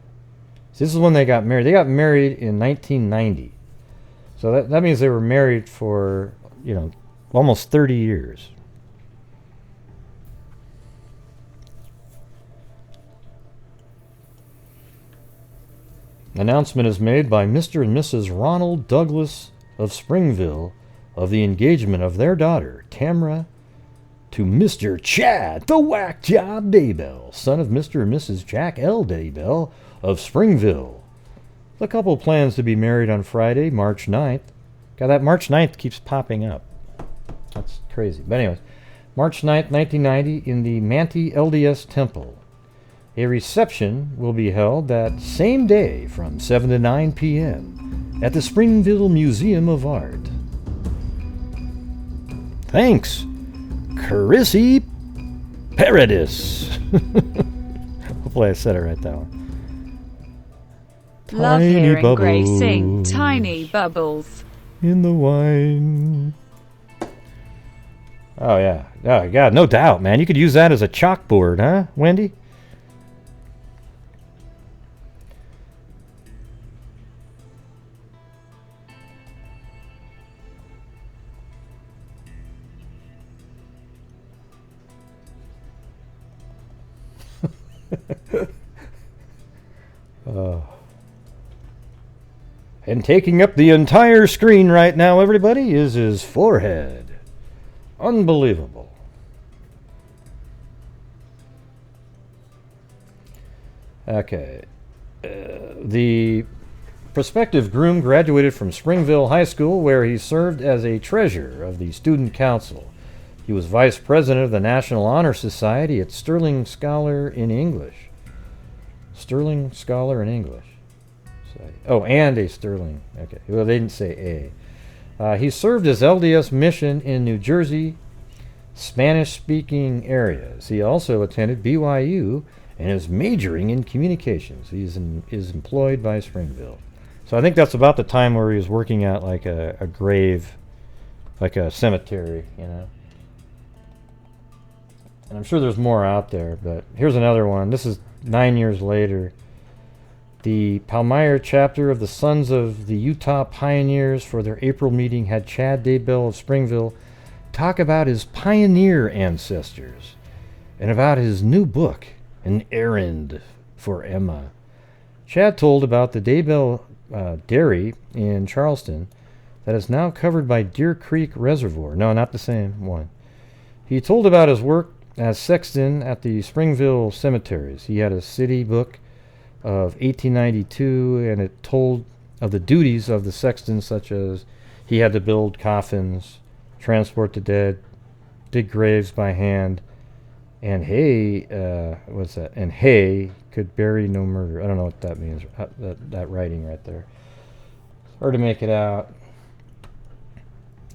So this is when they got married. They got married in 1990. So that means they were married for, you know, almost 30 years. Announcement is made by Mr. and Mrs. Ronald Douglas of Springville of the engagement of their daughter, Tamara, to Mr. Chad, the Whackjob Daybell, son of Mr. and Mrs. Jack L. Daybell of Springville. The couple plans to be married on Friday, March 9th. God, that March 9th keeps popping up. That's crazy. But anyways, March 9th, 1990, in the Manti LDS Temple. A reception will be held that same day from 7 to 9 p.m. at the Springville Museum of Art. Thanks, Chrissy Paradis. Hopefully I said it right that one. Love Tiny hearing Grace sing bubbles Tiny Bubbles in the wine. Oh yeah. Oh God, no doubt, man. You could use that as a chalkboard, huh, Wendy? And taking up the entire screen right now, everybody, is his forehead. Unbelievable. Okay. The prospective groom graduated from Springville High School, where he served as a treasurer of the student council. He was vice president of the National Honor Society at Sterling Scholar in English. Sterling Scholar in English. Oh, and a Sterling. Okay. Well, they didn't say A. He served as LDS mission in New Jersey, Spanish-speaking areas. He also attended BYU and is majoring in communications. He is employed by Springville. So I think that's about the time where he was working at like a grave, like a cemetery, you know. And I'm sure there's more out there, but here's another one. This is 9 years later. The Palmyra chapter of the Sons of the Utah Pioneers for their April meeting had Chad Daybell of Springville talk about his pioneer ancestors and about his new book, An errand for Emma. Chad told about the Daybell dairy in Charleston that is now covered by Deer Creek Reservoir. No, not the same one. He told about his work as sexton at the Springville cemeteries. He had a city book of 1892, and it told of the duties of the sexton, such as he had to build coffins, transport the dead, dig graves by hand, and what's that? And hay could bury no murder. I don't know what that means, that writing right there. Hard to make it out.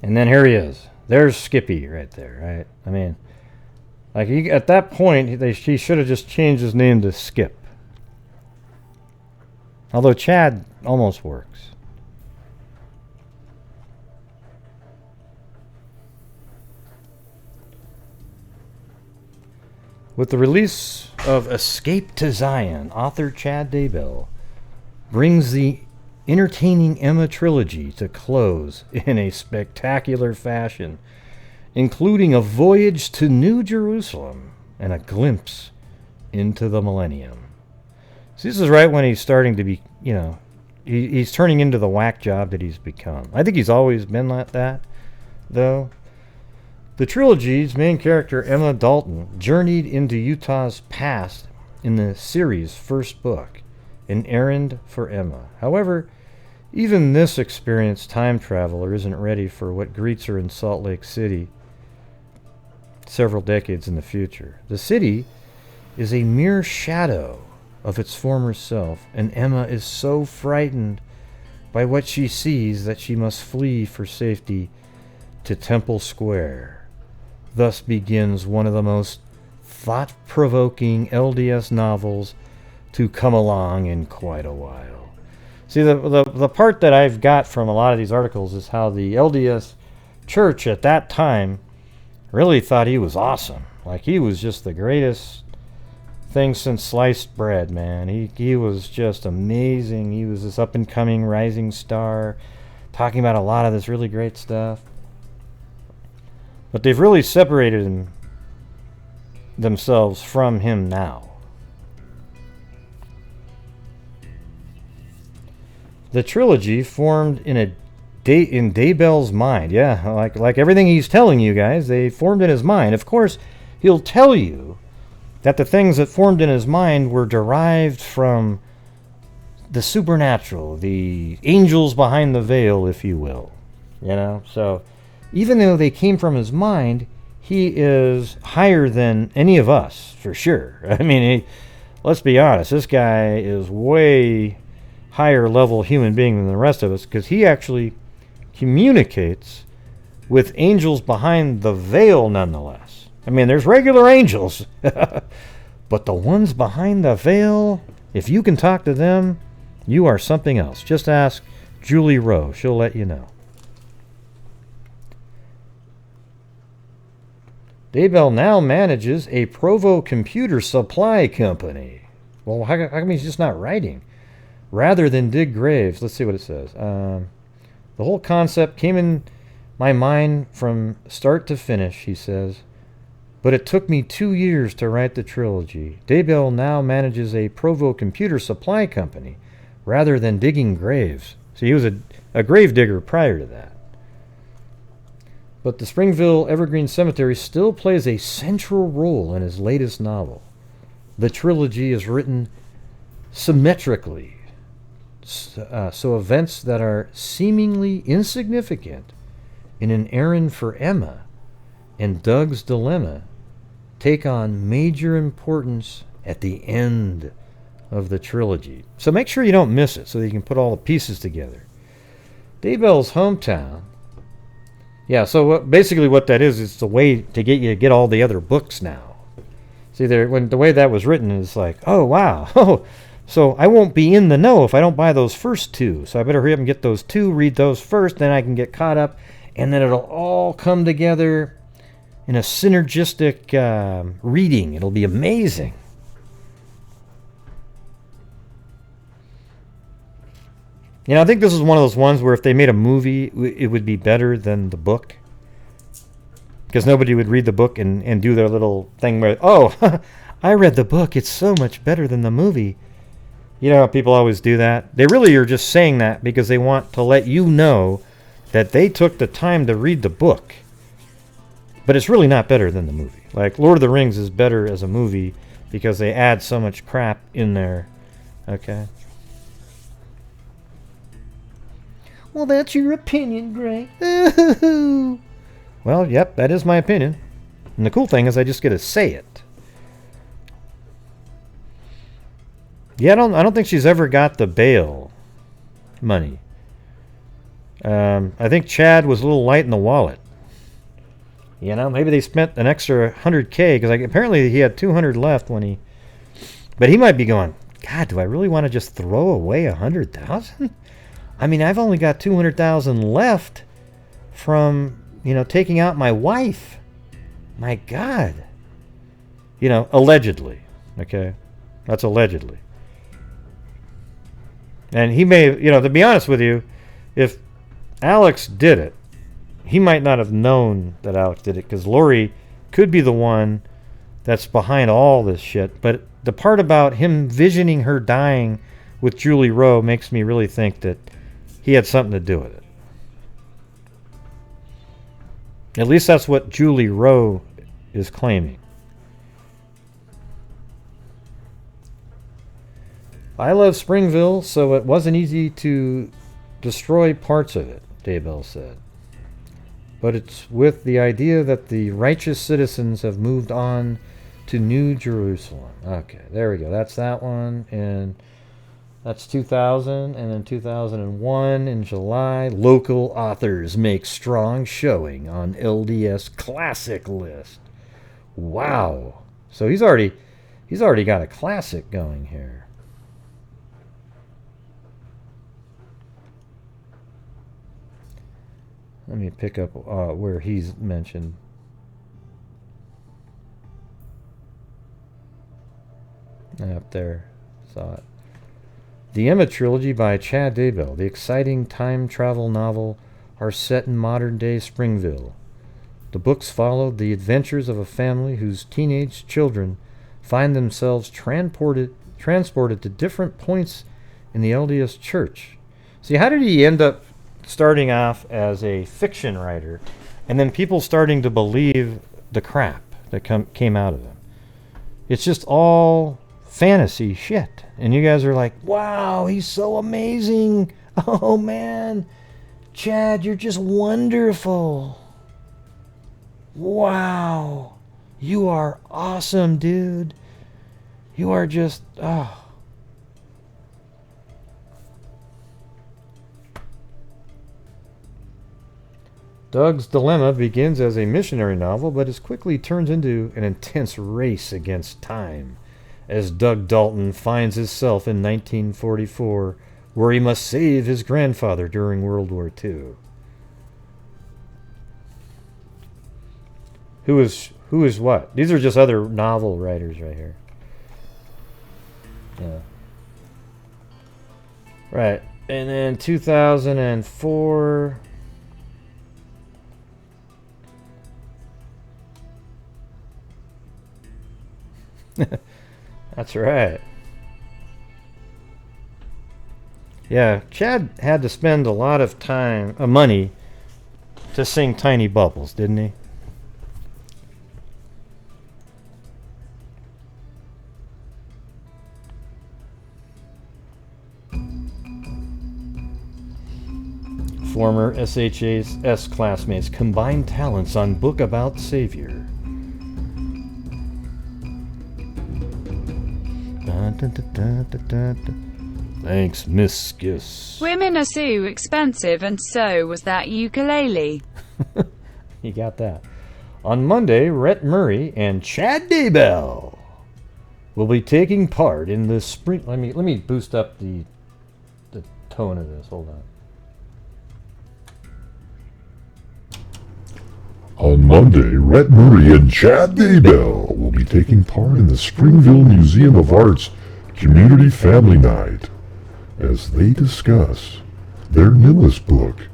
And then here he is. There's Skippy right there, right? I mean, like at that point, he should have just changed his name to Skip. Although Chad almost works. With the release of Escape to Zion, author Chad Daybell brings the entertaining Emma trilogy to close in a spectacular fashion, including a voyage to New Jerusalem and a glimpse into the millennium. So this is right when he's starting to be, he's turning into the whack job that he's become. I think he's always been like that, though. The trilogy's main character, Emma Dalton, journeyed into Utah's past in the series' first book, An Errand for Emma. However, even this experienced time traveler isn't ready for what greets her in Salt Lake City several decades in the future. The city is a mere shadow of its former self, and Emma is so frightened by what she sees that she must flee for safety to Temple Square. Thus begins one of the most thought-provoking LDS novels to come along in quite a while. See, the part that I've got from a lot of these articles is how the LDS church at that time really thought he was awesome. Like, he was just the greatest thing since sliced bread, man. He was just amazing. He was this up-and-coming rising star, talking about a lot of this really great stuff. But they've really separated themselves from him now. The trilogy formed in Daybell's mind. Yeah, like everything he's telling you guys, they formed in his mind. Of course, he'll tell you that the things that formed in his mind were derived from the supernatural, the angels behind the veil, if you will. So even though they came from his mind, he is higher than any of us, for sure. I mean, let's be honest, this guy is way higher level human being than the rest of us, because he actually communicates with angels behind the veil nonetheless. I mean, there's regular angels, but the ones behind the veil, if you can talk to them, you are something else. Just ask Julie Rowe. She'll let you know. Daybell now manages a Provo computer supply company. Well, how come he's just not writing? Rather than dig graves, let's see what it says. The whole concept came in my mind from start to finish, he says, but it took me 2 years to write the trilogy. Daybell now manages a Provo computer supply company rather than digging graves. See, he was a grave digger prior to that. But the Springville Evergreen Cemetery still plays a central role in his latest novel. The trilogy is written symmetrically, so events that are seemingly insignificant in An Errand for Emma and Doug's Dilemma take on major importance at the end of the trilogy. So make sure you don't miss it so that you can put all the pieces together. Daybell's hometown. Yeah, so basically what that is, it's the way to get you to get all the other books now. See, when the way that was written is like, oh, wow. Oh, so I won't be in the know if I don't buy those first two. So I better hurry up and get those two, read those first, then I can get caught up, and then it'll all come together in a synergistic reading. It'll be amazing. I think this is one of those ones where if they made a movie, it would be better than the book. Because nobody would read the book and do their little thing where, oh, I read the book. It's so much better than the movie. You know how people always do that? They really are just saying that because they want to let you know that they took the time to read the book. But it's really not better than the movie. Like, Lord of the Rings is better as a movie because they add so much crap in there. Okay? Well, that's your opinion, Gray. Well, yep, that is my opinion. And the cool thing is I just get to say it. Yeah, I don't think she's ever got the bail money. I think Chad was a little light in the wallet. You know, maybe they spent an extra 100K because apparently he had 200 left when he. But he might be going, God, do I really want to just throw away 100,000? I mean, I've only got 200,000 left from, you know, taking out my wife. My God. You know, allegedly. Okay? That's allegedly. And he may, you know, to be honest with you, if Alex did it, he might not have known that Alex did it because Lori could be the one that's behind all this shit. But the part about him visioning her dying with Julie Rowe makes me really think that he had something to do with it. At least that's what Julie Rowe is claiming. I love Springville, so it wasn't easy to destroy parts of it, Daybell said. But it's with the idea that the righteous citizens have moved on to New Jerusalem. Okay, there we go. That's that one. And that's 2000. And then 2001 in July, local authors make strong showing on LDS classic list. Wow. So he's already got a classic going here. Let me pick up where he's mentioned. Up there. Saw it. The Emma trilogy by Chad Daybell. The exciting time travel novel are set in modern-day Springville. The books follow the adventures of a family whose teenage children find themselves transported to different points in the LDS Church. See, how did he end up starting off as a fiction writer and then people starting to believe the crap that came out of him? It's just all fantasy shit. And you guys are like, wow, he's so amazing. Oh, man. Chad, you're just wonderful. Wow. You are awesome, dude. You are just, oh. Doug's Dilemma begins as a missionary novel, but is quickly turns into an intense race against time, as Doug Dalton finds himself in 1944, where he must save his grandfather during World War II. Who is what? These are just other novel writers right here. Yeah. Right. And then 2004... That's right. Yeah, Chad had to spend a lot of money to sing Tiny Bubbles, didn't he? Former SHS classmates combine talents on book about Savior. Thanks, Miss Skis. Women are so expensive, and so was that ukulele. You got that. On Monday, Rhett Murray and Chad Daybell will be taking part in the spring. Let me boost up the tone of this. Hold on. On Monday, Rhett Murray and Chad Daybell will be taking part in the Springville Museum of Art's Community Family Night as they discuss their newest book,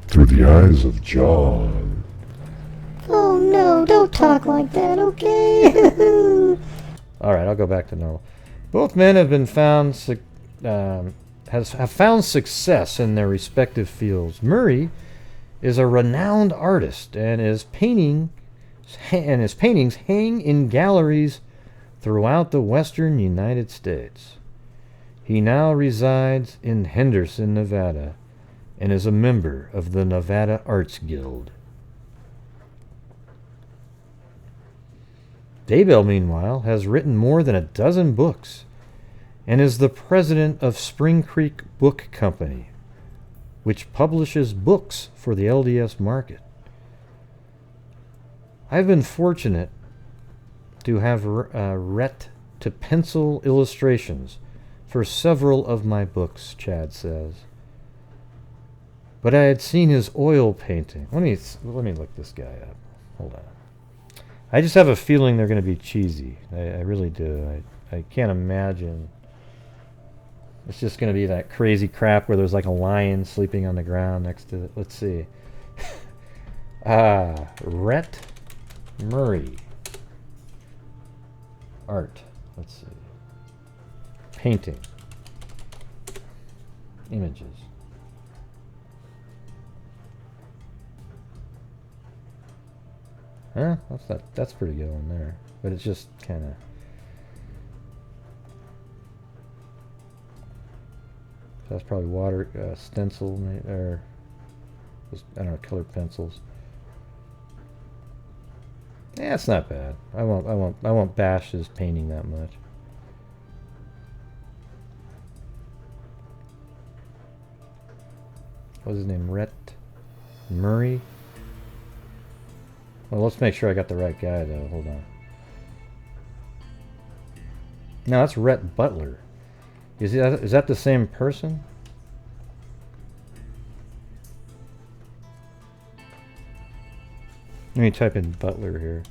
Through the Eyes of John. Oh no, don't talk like that, okay? All right, I'll go back to normal. Both men have been found have found success in their respective fields. Murray is a renowned artist, and his paintings hang in galleries throughout the western United States. He now resides in Henderson, Nevada, and is a member of the Nevada Arts Guild. Daybell, meanwhile, has written more than a dozen books and is the president of Spring Creek Book Company, which publishes books for the LDS market. I've been fortunate to have Rhett to pencil illustrations for several of my books, Chad says. But I had seen his oil painting. Let me look this guy up. Hold on. I just have a feeling they're going to be cheesy. I really do. I can't imagine. It's just going to be that crazy crap where there's like a lion sleeping on the ground next to it. Let's see. Rhett Murray. Art. Let's see. Painting. Images. Huh? That's pretty good one there. But it's just kind of... That's probably water stencil, or just, I don't know, colored pencils. Yeah, it's not bad. I won't bash his painting that much. What's his name? Rhett Murray. Well, let's make sure I got the right guy, though. Hold on. No, that's Rhett Butler. Is that the same person? Let me type in Butler here.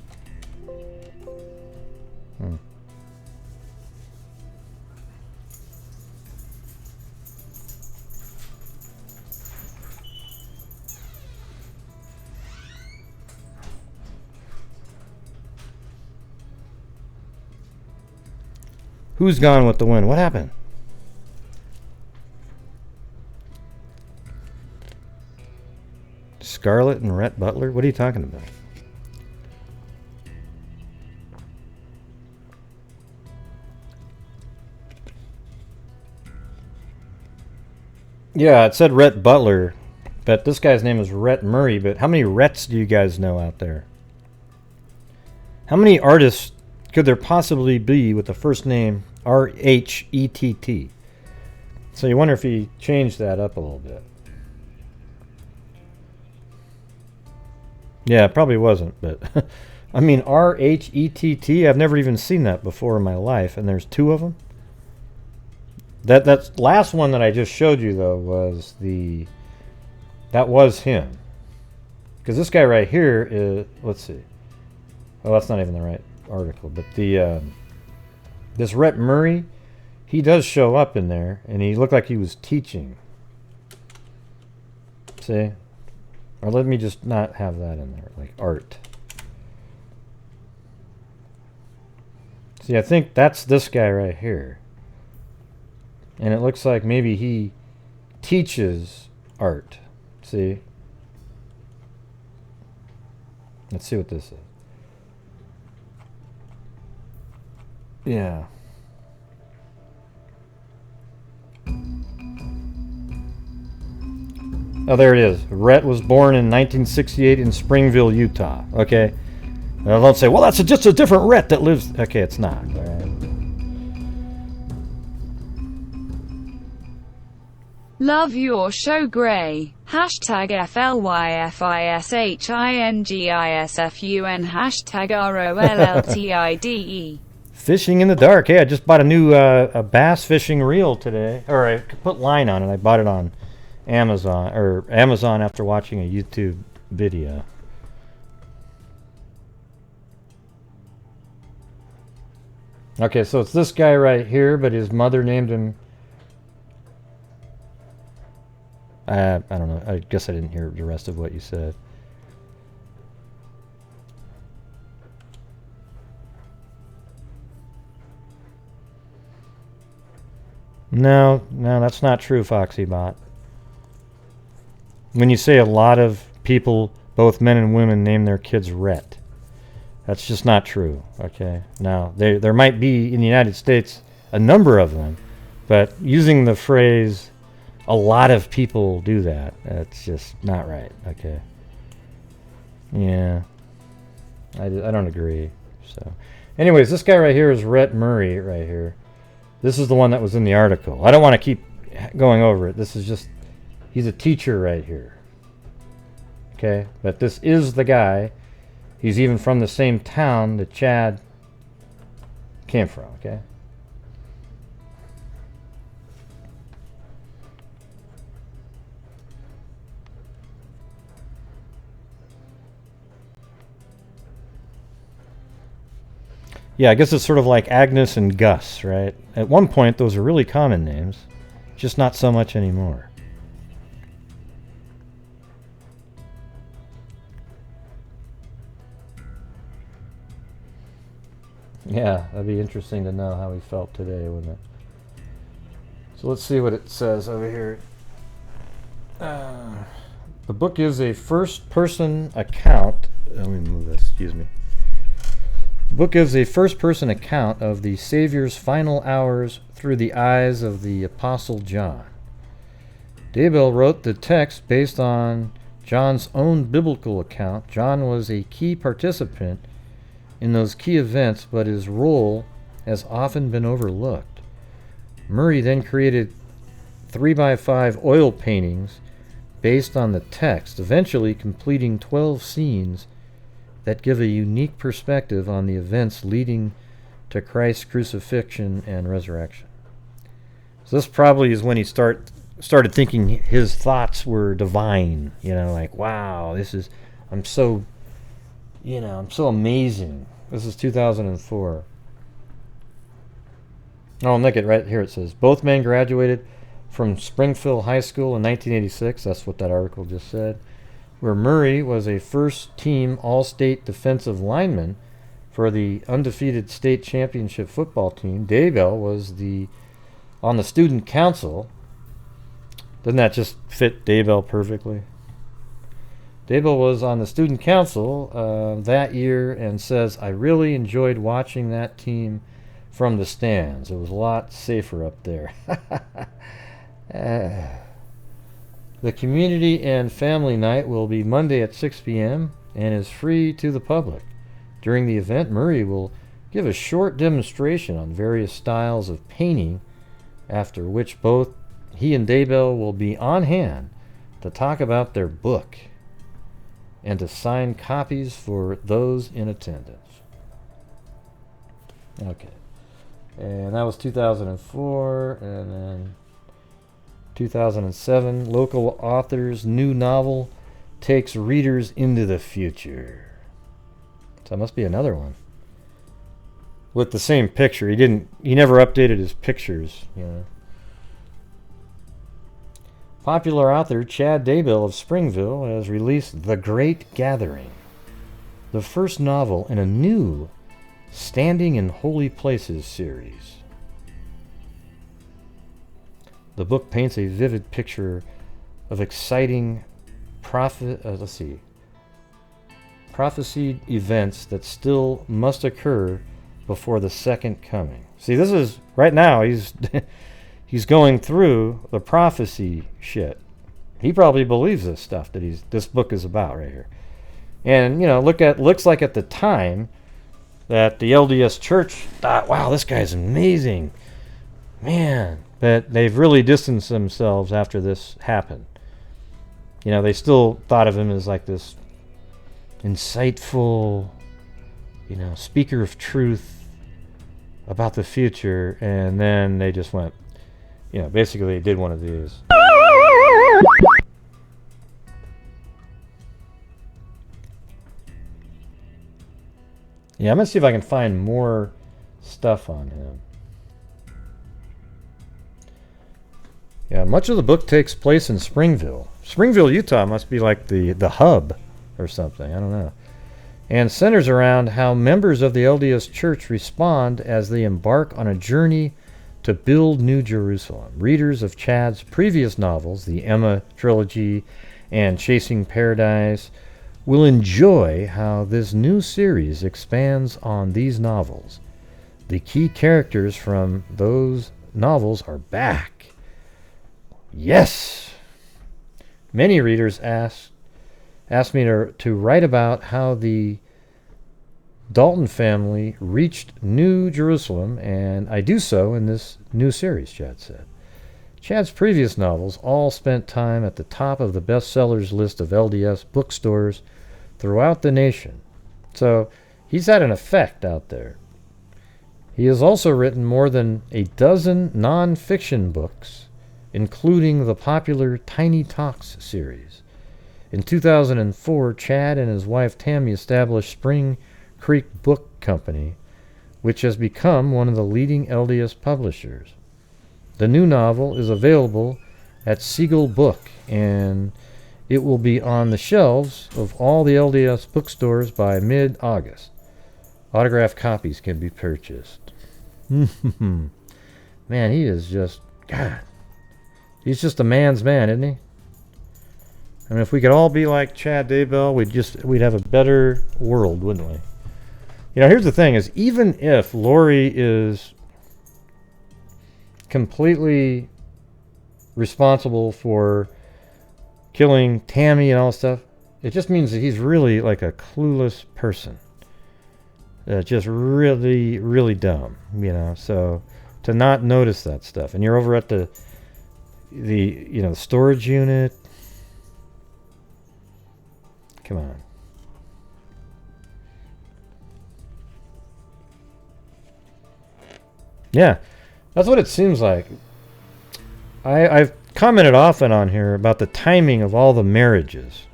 Who's Gone with the Wind? What happened? Scarlett and Rhett Butler? What are you talking about? Yeah, it said Rhett Butler, but this guy's name is Rhett Murray. But how many Rhetts do you guys know out there? How many artists could there possibly be with the first name R-H-E-T-T? So you wonder if he changed that up a little bit. Yeah, it probably wasn't, but I mean R-H-E-T-T, I've never even seen that before in my life, and there's two of them. That last one that I just showed you, though, was that was him. Because this guy right here is, let's see. Oh, that's not even the right article, but this Rhett Murray, he does show up in there, and he looked like he was teaching. See? Or let me just not have that in there, like art. See, I think that's this guy right here. And it looks like maybe he teaches art. See? Let's see what this is. Yeah. Oh, there it is. Rhett was born in 1968 in Springville, Utah. Okay. Now don't say, well, that's just a different Rhett that lives... Okay, it's not. All right. Love your show, Gray. Hashtag FLYFISHINGISFUN. Hashtag ROLLTIDE. Fishing in the dark. Hey, I just bought a new a bass fishing reel today. Or I put line on it. I bought it on Amazon after watching a YouTube video. Okay, so it's this guy right here, but his mother named him... I don't know. I guess I didn't hear the rest of what you said. No, that's not true, FoxyBot. When you say a lot of people, both men and women, name their kids Rhett, that's just not true, okay? Now, there might be, in the United States, a number of them, but using the phrase, a lot of people do that, that's just not right, okay? Yeah. I don't agree, so. Anyways, this guy right here is Rhett Murray right here. This is the one that was in the article. I don't want to keep going over it. This is just, he's a teacher right here. Okay, but this is the guy. He's even from the same town that Chad came from, okay? Yeah, I guess it's sort of like Agnes and Gus, right? At one point, those are really common names, just not so much anymore. Yeah, that'd be interesting to know how he felt today, wouldn't it? So let's see what it says over here. The book is a first-person account. Let me move this, excuse me. The book gives a first-person account of the Savior's final hours through the eyes of the Apostle John. Daybell wrote the text based on John's own biblical account. John was a key participant in those key events, but his role has often been overlooked. Murray then created 3x5 oil paintings based on the text, eventually completing 12 scenes that give a unique perspective on the events leading to Christ's crucifixion and resurrection. So this probably is when he started thinking his thoughts were divine, you know, like, wow, I'm so amazing. This is 2004. Oh, look at right here, it says, both men graduated from Springfield High School in 1986. That's what that article just said. Where Murray was a first-team All-State defensive lineman for the undefeated state championship football team. Daybell was on the student council. Doesn't that just fit Daybell perfectly? Daybell was on the student council that year and says, I really enjoyed watching that team from the stands. It was a lot safer up there. The community and family night will be Monday at 6 p.m. and is free to the public. During the event, Murray will give a short demonstration on various styles of painting, after which both he and Daybell will be on hand to talk about their book and to sign copies for those in attendance. Okay. And that was 2004, and then 2007, local author's new novel takes readers into the future. So that must be another one. With the same picture. He never updated his pictures, you know. Popular author Chad Daybell of Springville has released The Great Gathering, the first novel in a new Standing in Holy Places series. The book paints a vivid picture of exciting prophesied events that still must occur before the second coming. See, this is right now he's going through the prophecy shit. He probably believes this stuff that this book is about right here. And you know, looks like at the time that the LDS Church thought, wow, this guy's amazing, man. But they've really distanced themselves after this happened. You know, they still thought of him as like this insightful, you know, speaker of truth about the future, and then they just went, you know, basically they did one of these. Yeah, I'm gonna see if I can find more stuff on him. Yeah, much of the book takes place in Springville. Springville, Utah must be like the hub or something. I don't know. And centers around how members of the LDS Church respond as they embark on a journey to build New Jerusalem. Readers of Chad's previous novels, the Emma trilogy and Chasing Paradise, will enjoy how this new series expands on these novels. The key characters from those novels are back. Yes! Many readers asked me to write about how the Dalton family reached New Jerusalem, and I do so in this new series, Chad said. Chad's previous novels all spent time at the top of the bestsellers list of LDS bookstores throughout the nation. So he's had an effect out there. He has also written more than a dozen non-fiction books, including the popular Tiny Talks series. In 2004, Chad and his wife Tammy established Spring Creek Book Company, which has become one of the leading LDS publishers. The new novel is available at Siegel Book, and it will be on the shelves of all the LDS bookstores by mid-August. Autographed copies can be purchased. Man, he is just, God, he's just a man's man, isn't he? I mean, if we could all be like Chad Daybell, we'd have a better world, wouldn't we? You know, here's the thing, is even if Lori is completely responsible for killing Tammy and all that stuff, it just means that he's really like a clueless person. Just really, really dumb, you know. So to not notice that stuff, and you're over at the storage unit. Come on. Yeah, that's what it seems like. I've commented often on here about the timing of all the marriages.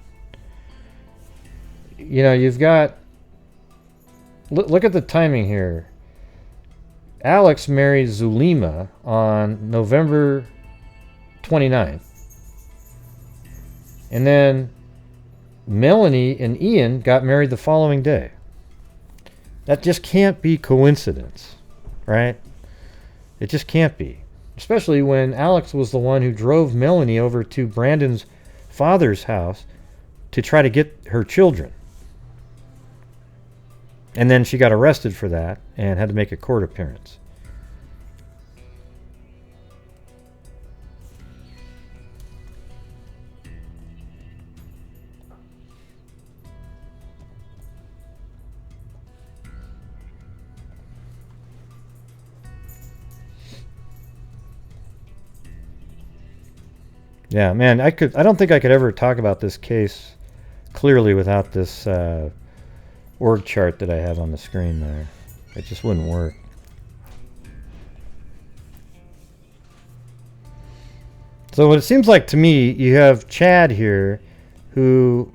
You know, you've got... Look at the timing here. Alex married Zulema on November 29th. And then Melanie and Ian got married the following day. That just can't be coincidence, right? It just can't be. Especially when Alex was the one who drove Melanie over to Brandon's father's house to try to get her children. And then she got arrested for that and had to make a court appearance. Yeah, man, I don't think I could ever talk about this case clearly without this org chart that I have on the screen there. It just wouldn't work. So what it seems like to me, you have Chad here, who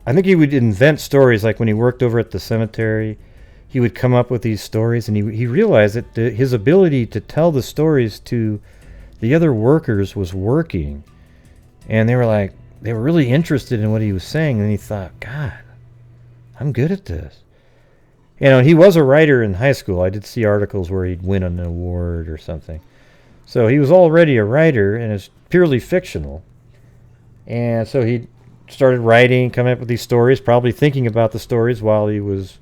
I think he would invent stories. Like when he worked over at the cemetery, he would come up with these stories, and he realized that his ability to tell the stories to the other workers was working, and they were really interested in what he was saying, and he thought, God, I'm good at this. You know, he was a writer in high school. I did see articles where he'd win an award or something. So he was already a writer, and it's purely fictional. And so he started writing, coming up with these stories, probably thinking about the stories while he was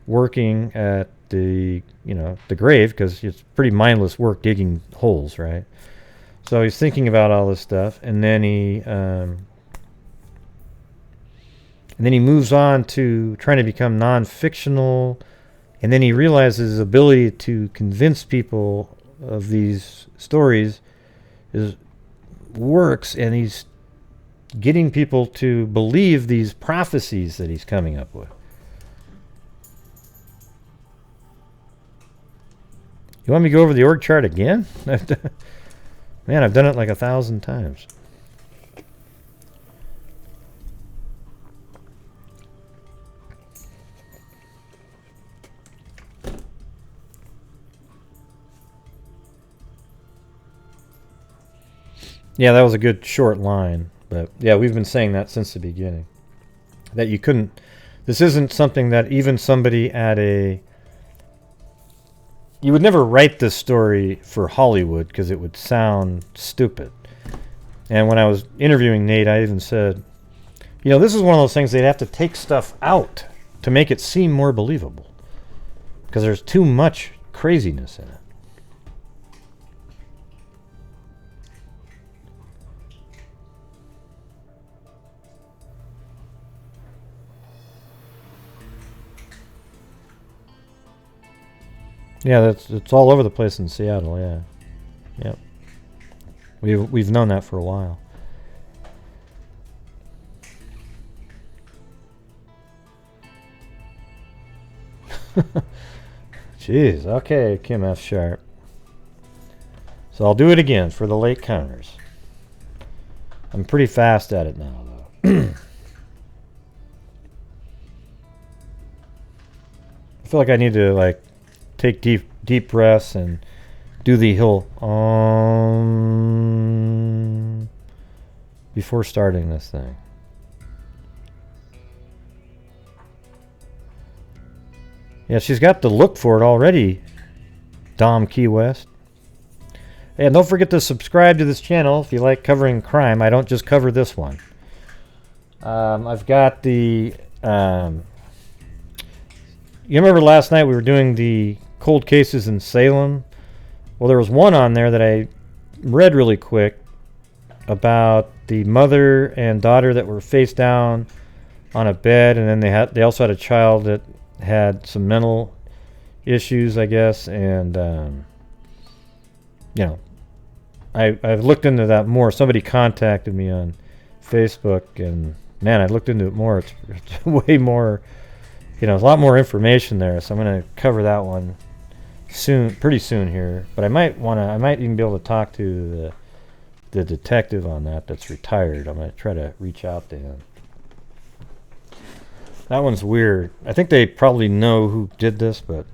working at the grave, because it's pretty mindless work digging holes, right? So he's thinking about all this stuff, and then he moves on to trying to become non-fictional, and then he realizes his ability to convince people of these stories works, and he's getting people to believe these prophecies that he's coming up with. You want me to go over the org chart again? Man, I've done it like 1,000 times. Yeah, that was a good short line. But yeah, we've been saying that since the beginning. That you couldn't... This isn't something that even somebody at a you would never write this story for Hollywood because it would sound stupid. And when I was interviewing Nate, I even said, you know, this is one of those things they'd have to take stuff out to make it seem more believable because there's too much craziness in it. Yeah, it's all over the place in Seattle. Yeah, yep. We've known that for a while. Jeez. Okay, Kim F. Sharp. So I'll do it again for the late counters. I'm pretty fast at it now, though. I feel like I need to like take deep breaths and do the whole before starting this thing. Yeah, she's got the look for it already, Dom Key West. And don't forget to subscribe to this channel if you like covering crime. I don't just cover this one. I've got the... you remember last night we were doing the cold cases in Salem? Well, there was one on there that I read really quick about the mother and daughter that were face down on a bed, and then they also had a child that had some mental issues, I guess, and you know, I've looked into that more. Somebody contacted me on Facebook, and man, I looked into it more. It's way more, you know, a lot more information there. So I'm going to cover that one soon, pretty soon here. But I might even be able to talk to the detective on that's retired. I'm going to try to reach out to him. That one's weird. I think they probably know who did this, but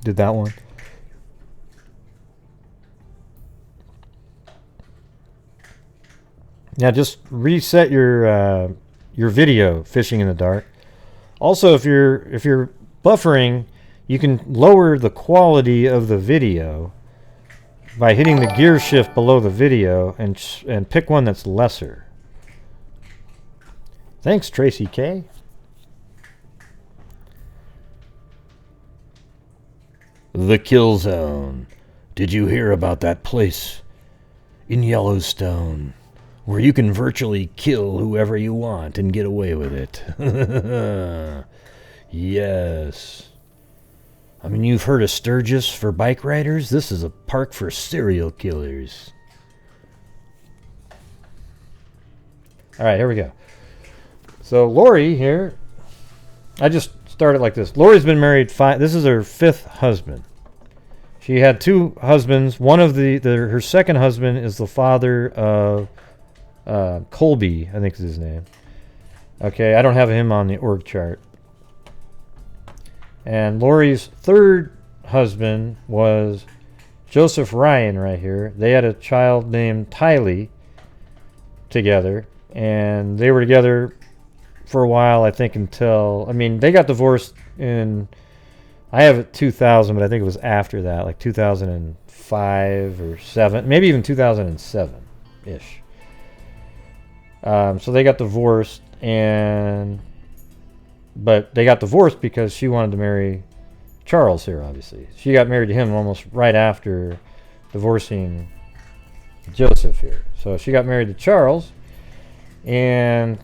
did that one. Yeah, just reset your video fishing in the dark. Also, if you're buffering, you can lower the quality of the video by hitting the gear shift below the video and pick one that's lesser. Thanks, Tracy K. The Kill Zone. Did you hear about that place in Yellowstone where you can virtually kill whoever you want and get away with it? Yes. I mean, you've heard of Sturgis for bike riders? This is a park for serial killers. All right, here we go. So Lori here, I just started like this. Lori's been married this is her 5th husband. She had 2 husbands. One of her second husband is the father of Colby, I think is his name. Okay, I don't have him on the org chart. And Lori's 3rd husband was Joseph Ryan right here. They had a child named Tylee together, and they were together for a while, I think, until, I mean, they got divorced in, I have it 2000, but I think it was after that, like 2005 or 7, maybe even 2007-ish. So they got divorced, but they got divorced because she wanted to marry Charles here, obviously. She got married to him almost right after divorcing Joseph here. So she got married to Charles, and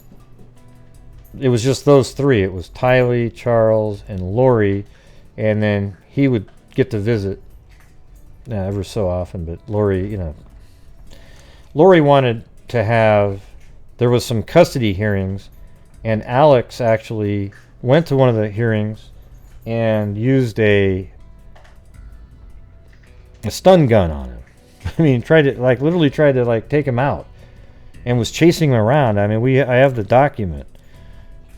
it was just those 3. It was Tylee, Charles, and Lori, and then he would get to visit ever so often, but Lori, you know, Lori wanted to have, there was some custody hearings, and Alex actually went to one of the hearings and used a stun gun on him. I mean, literally tried to take him out, and was chasing him around. I mean, I have the document.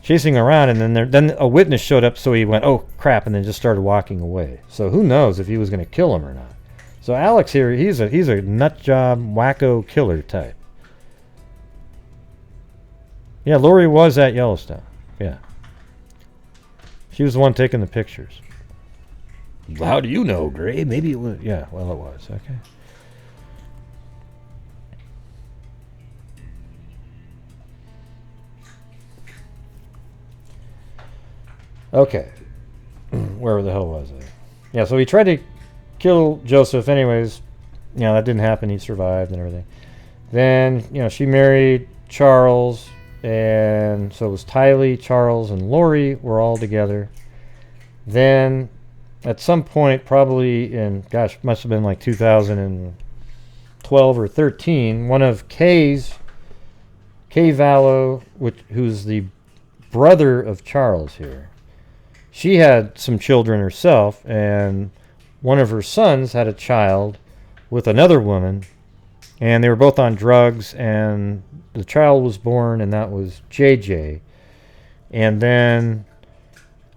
Chasing around, and then a witness showed up, so he went, oh crap, and then just started walking away. So who knows if he was going to kill him or not. So Alex here, he's a nut job, wacko killer type. Yeah, Lori was at Yellowstone. Yeah. She was the one taking the pictures. How do you know, Gray? Maybe it was. Yeah, well, it was. Okay. Okay. Where the hell was I? Yeah, so he tried to kill Joseph anyways. That didn't happen. He survived and everything. Then, she married Charles, and so it was Tylee, Charles, and Lori were all together. Then, at some point, probably in, must have been like 2012 or 13, one of Kay Vallow, who's the brother of Charles here, she had some children herself, and one of her sons had a child with another woman, and they were both on drugs, and the child was born, and that was JJ. And then,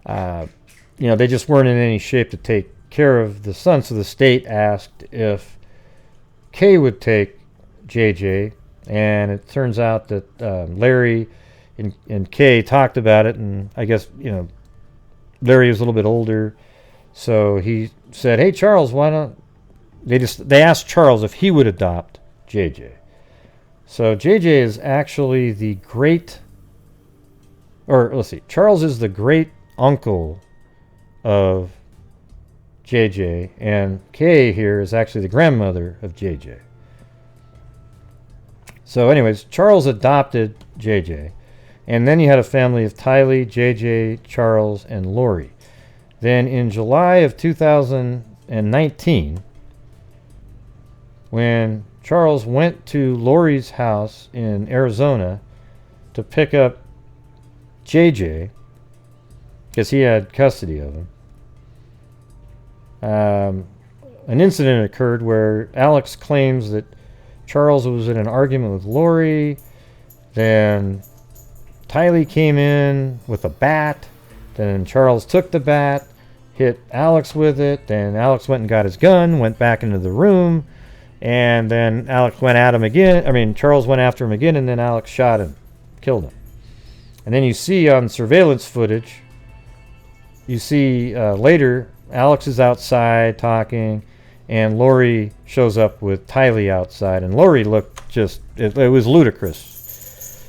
they just weren't in any shape to take care of the son, so the state asked if Kay would take JJ, and it turns out that Larry and Kay talked about it, and I guess, Larry was a little bit older, so he said, "Hey, Charles, why don't..." They asked Charles if he would adopt JJ. So JJ is actually the Charles is the great uncle of JJ, and Kay here is actually the grandmother of JJ. So anyways, Charles adopted JJ. And then you had a family of Tylee, JJ, Charles, and Lori. Then in July of 2019, when Charles went to Lori's house in Arizona to pick up JJ, because he had custody of him, an incident occurred where Alex claims that Charles was in an argument with Lori. Then Tylee came in with a bat. Then Charles took the bat, hit Alex with it. Then Alex went and got his gun, went back into the room, and then Alex went at him again. Charles went after him again, and then Alex shot him, killed him. And then you see on surveillance footage, you see later Alex is outside talking, and Lori shows up with Tylee outside, and Lori looked just, it was ludicrous.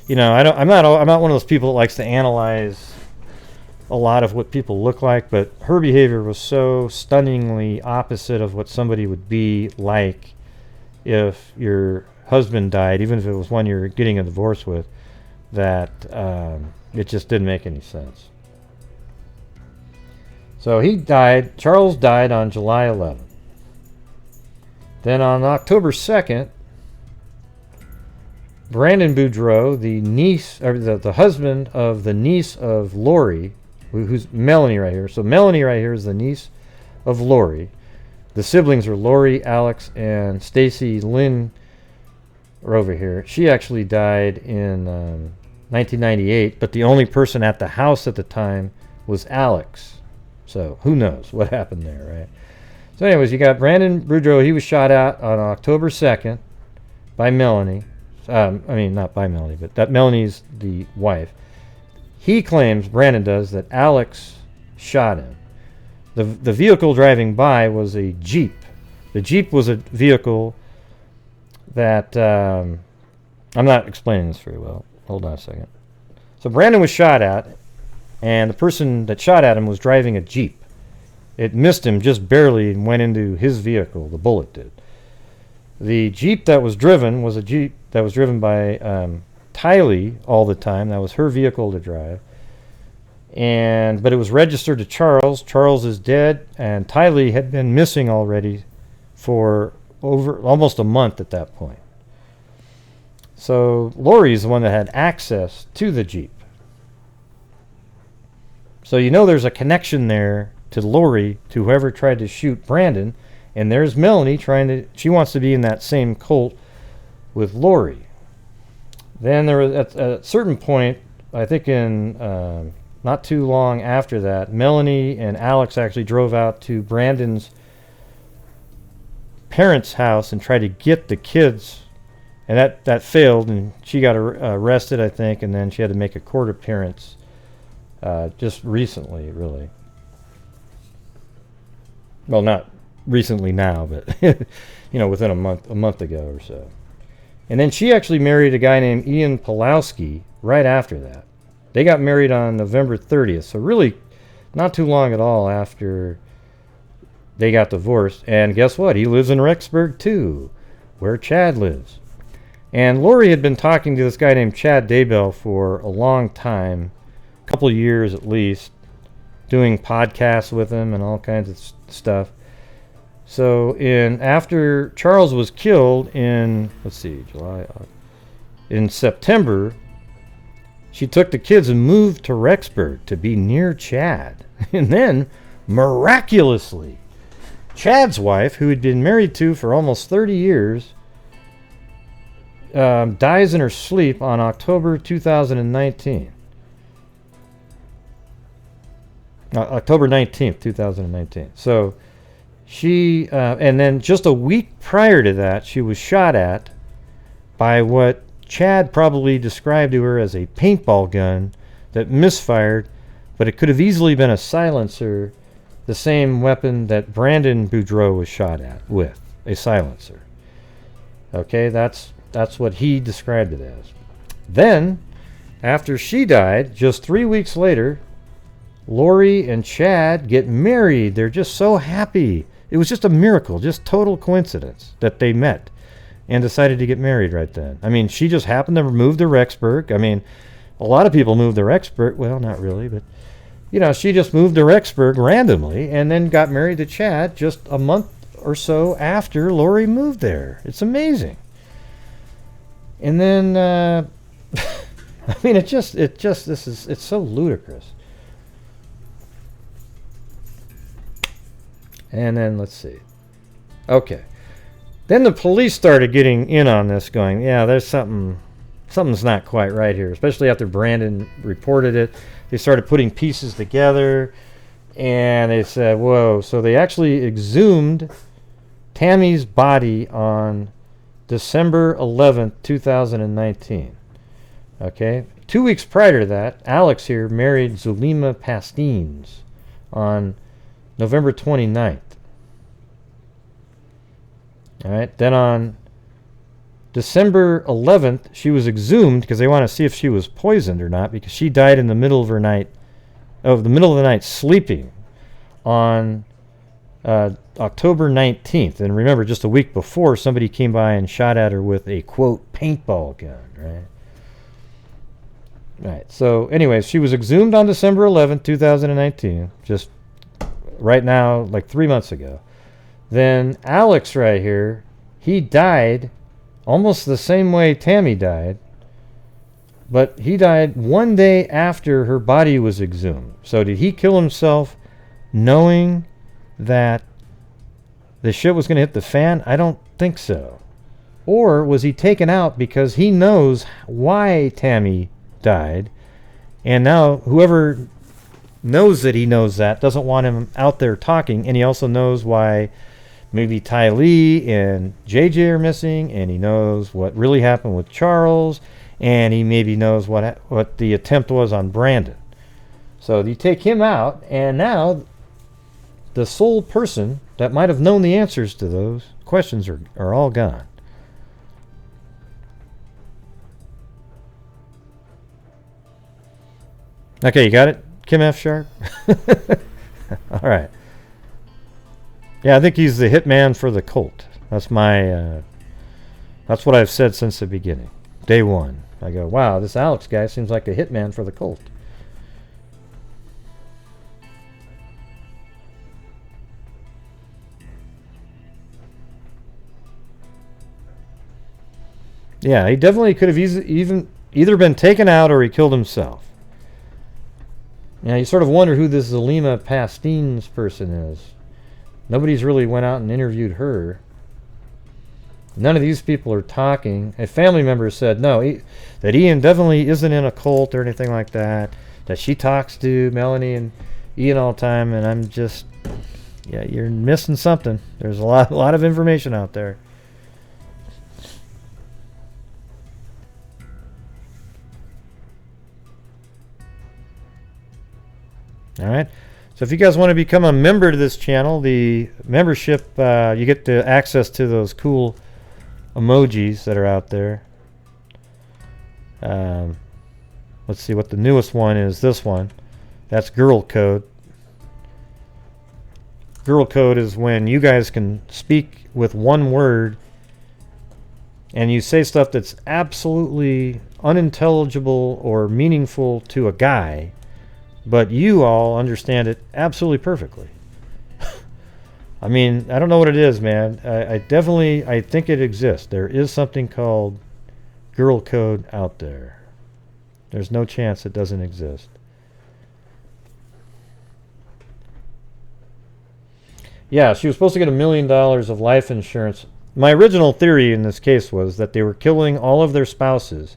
I'm not one of those people that likes to analyze a lot of what people look like, but her behavior was so stunningly opposite of what somebody would be like if your husband died, even if it was one you're getting a divorce with, that it just didn't make any sense. So Charles died on July 11th. Then on October 2nd, Brandon Boudreaux, the husband of the niece of Lori, who's Melanie right here. So Melanie right here is the niece of Lori. The siblings are Lori, Alex, and Stacy Lynn are over here. She actually died in 1998, but the only person at the house at the time was Alex. So who knows what happened there, right? So anyways, you got Brandon Boudreaux. He was shot at on October 2nd by Melanie. Not by Melanie, but that Melanie's the wife. He claims, Brandon does, that Alex shot him. The vehicle driving by was a Jeep. The Jeep was a vehicle that... I'm not explaining this very well. Hold on a second. So Brandon was shot at, and the person that shot at him was driving a Jeep. It missed him just barely and went into his vehicle. The bullet did. The Jeep that was driven was a Jeep that was driven by Tylee all the time. That was her vehicle to drive. But it was registered to Charles. Charles is dead, and Tylee had been missing already for almost a month at that point. So Lori's the one that had access to the Jeep. So there's a connection there to Lori, to whoever tried to shoot Brandon. And there's Melanie she wants to be in that same cult with Lori. Then there was, at a certain point, I think in not too long after that, Melanie and Alex actually drove out to Brandon's parents' house and tried to get the kids. And that failed, and she got arrested, I think, and then she had to make a court appearance just recently, really. Well, not recently now, but you know, within a month ago or so. And then she actually married a guy named Ian Pulowski right after that. They got married on November 30th, so really not too long at all after they got divorced. And guess what? He lives in Rexburg too, where Chad lives. And Lori had been talking to this guy named Chad Daybell for a long time, a couple of years at least, doing podcasts with him and all kinds of stuff. So after Charles was killed in, in September, she took the kids and moved to Rexburg to be near Chad. And then, miraculously, Chad's wife, who had been married to for almost 30 years, dies in her sleep on October 2019. October 19th, 2019. So she, and then just a week prior to that, she was shot at by what Chad probably described to her as a paintball gun that misfired, but it could have easily been a silencer, the same weapon that Brandon Boudreaux was shot at with, a silencer. Okay, that's what he described it as. Then, after she died, just 3 weeks later, Lori and Chad get married. They're just so happy. It was just a miracle, just total coincidence that they met and decided to get married right then. I mean, she just happened to move to Rexburg. I mean, a lot of people move to Rexburg. Well, not really, but, you know, she just moved to Rexburg randomly and then got married to Chad just a month or so after Lori moved there. It's amazing. And then, I mean, it's so ludicrous. And then, let's see. Okay. Then the police started getting in on this, going, yeah, there's something's not quite right here, especially after Brandon reported it. They started putting pieces together, and they said, whoa. So they actually exhumed Tammy's body on December 11th, 2019. Okay? 2 weeks prior to that, Alex here married Zulema Pastines on November 29th. All right. Then on December 11th, she was exhumed because they want to see if she was poisoned or not, because she died in the middle of the night sleeping on October 19th. And remember, just a week before, somebody came by and shot at her with a, quote, paintball gun, right? Right. So, anyways, she was exhumed on December 11th, 2019, just right now, like 3 months ago. Then Alex right here, he died almost the same way Tammy died, but he died 1 day after her body was exhumed. So did he kill himself knowing that the shit was going to hit the fan? I don't think so. Or was he taken out because he knows why Tammy died, and now whoever knows that he knows that doesn't want him out there talking, and he also knows why maybe Ty Lee and JJ are missing, and he knows what really happened with Charles, and he maybe knows what the attempt was on Brandon. So you take him out, and now the sole person that might have known the answers to those questions are all gone. Okay, you got it, Kim F. Sharp? All right. Yeah, I think he's the hitman for the cult. That's that's what I've said since the beginning. Day one. I go, wow, this Alex guy seems like the hitman for the cult. Yeah, he definitely could have either been taken out or he killed himself. Now, you sort of wonder who this Zulema Pastines person is. Nobody's really went out and interviewed her. None of these people are talking. A family member said, no, that Ian definitely isn't in a cult or anything like that, that she talks to Melanie and Ian all the time, and I'm just, yeah, you're missing something. There's a lot of information out there. All right. So if you guys want to become a member to this channel, the membership, you get the access to those cool emojis that are out there. Let's see what the newest one is. This one. That's girl code. Girl code is when you guys can speak with one word and you say stuff that's absolutely unintelligible or meaningful to a guy, but you all understand it absolutely perfectly. I mean, I don't know what it is, man. I think it exists. There is something called girl code out there. There's no chance it doesn't exist. Yeah, she was supposed to get $1 million of life insurance. My original theory in this case was that they were killing all of their spouses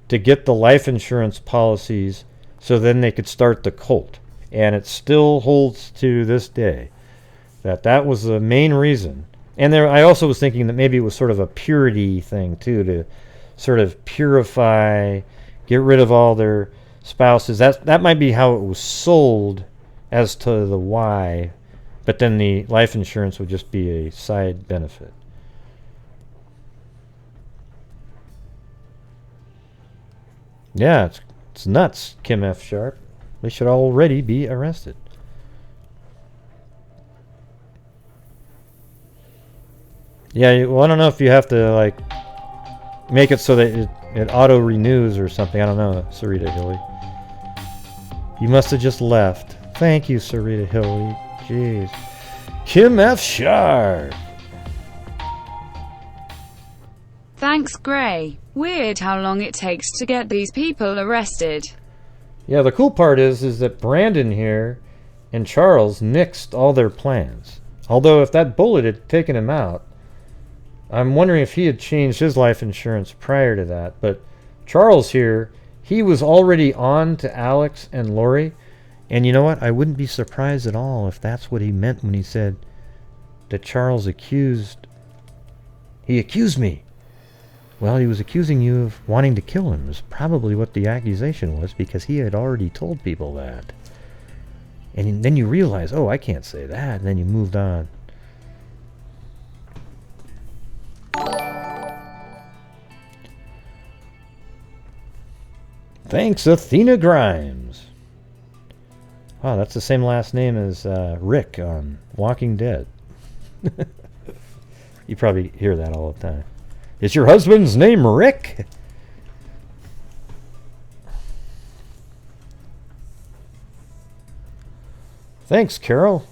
to get the life insurance policies so then they could start the cult. And it still holds to this day that was the main reason. And I also was thinking that maybe it was sort of a purity thing too, to sort of purify, get rid of all their spouses. That might be how it was sold as to the why, but then the life insurance would just be a side benefit. Yeah, it's nuts, Kim F. Sharp. They should already be arrested. Yeah, well, I don't know if you have to, like, make it so that it auto-renews or something. I don't know, Sarita Hilly. You must have just left. Thank you, Sarita Hilly. Jeez. Kim F. Sharp. Thanks, Gray. Weird how long it takes to get these people arrested. Yeah, the cool part is that Brandon here and Charles nixed all their plans. Although if that bullet had taken him out, I'm wondering if he had changed his life insurance prior to that. But Charles here, he was already on to Alex and Lori. And you know what? I wouldn't be surprised at all if that's what he meant when he said that Charles accused... He accused me. Well, he was accusing you of wanting to kill him. Is probably what the accusation was, because he had already told people that. And then you realize, oh, I can't say that. And then you moved on. Thanks, Athena Grimes. Wow, that's the same last name as Rick on Walking Dead. You probably hear that all the time. Is your husband's name Rick? Thanks, Carol.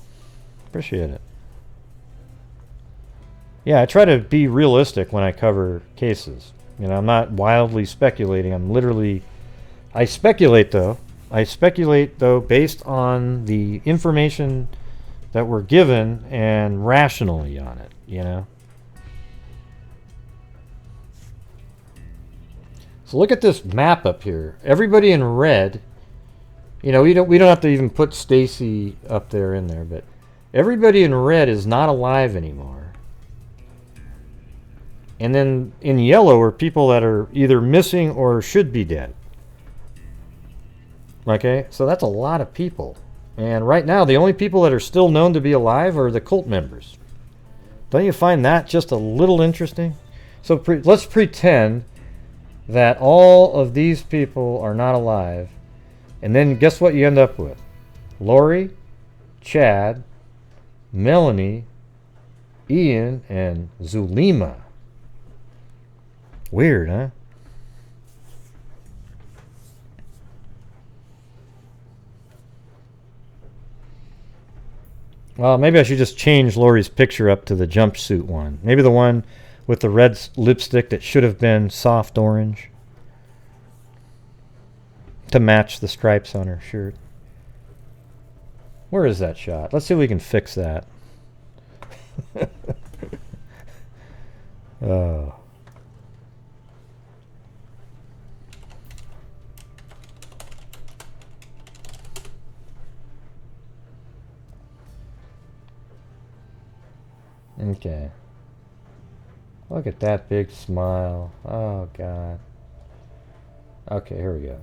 Appreciate it. Yeah, I try to be realistic when I cover cases. You know, I'm not wildly speculating. I'm literally... I speculate, though. Based on the information that we're given and rationally on it, you know? So look at this map up here. Everybody in red, you know, we don't have to even put Stacy up there in there, but everybody in red is not alive anymore. And then in yellow are people that are either missing or should be dead. Okay, so that's a lot of people. And right now, the only people that are still known to be alive are the cult members. Don't you find that just a little interesting? So let's pretend that all of these people are not alive. And then guess what you end up with? Lori, Chad, Melanie, Ian, and Zulema. Weird, huh? Well, maybe I should just change Lori's picture up to the jumpsuit one. Maybe the one with the red lipstick that should have been soft orange to match the stripes on her shirt. Where is that shot? Let's see if we can fix that. Oh. Okay. Look at that big smile. Oh, God. Okay, here we go.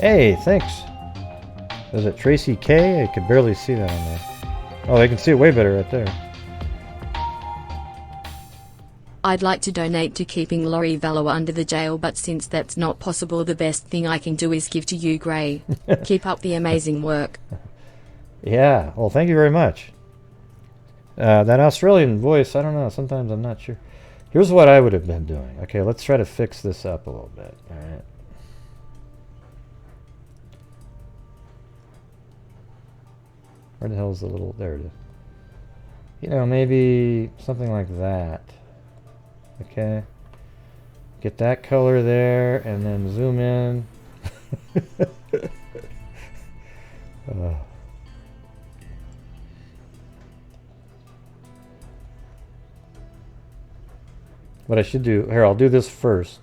Hey, thanks. Is it Tracy K? I could barely see that on there. Oh, I can see it way better right there. I'd like to donate to keeping Laurie Vallow under the jail, but since that's not possible, the best thing I can do is give to you, Gray. Keep up the amazing work. Yeah, well, thank you very much. That Australian voice, I don't know, sometimes I'm not sure. Here's what I would have been doing. Okay, let's try to fix this up a little bit. All right. Where the hell is the little... There it is. You know, maybe something like that. Okay. Get that color there, and then zoom in. What I should do... Here, I'll do this first.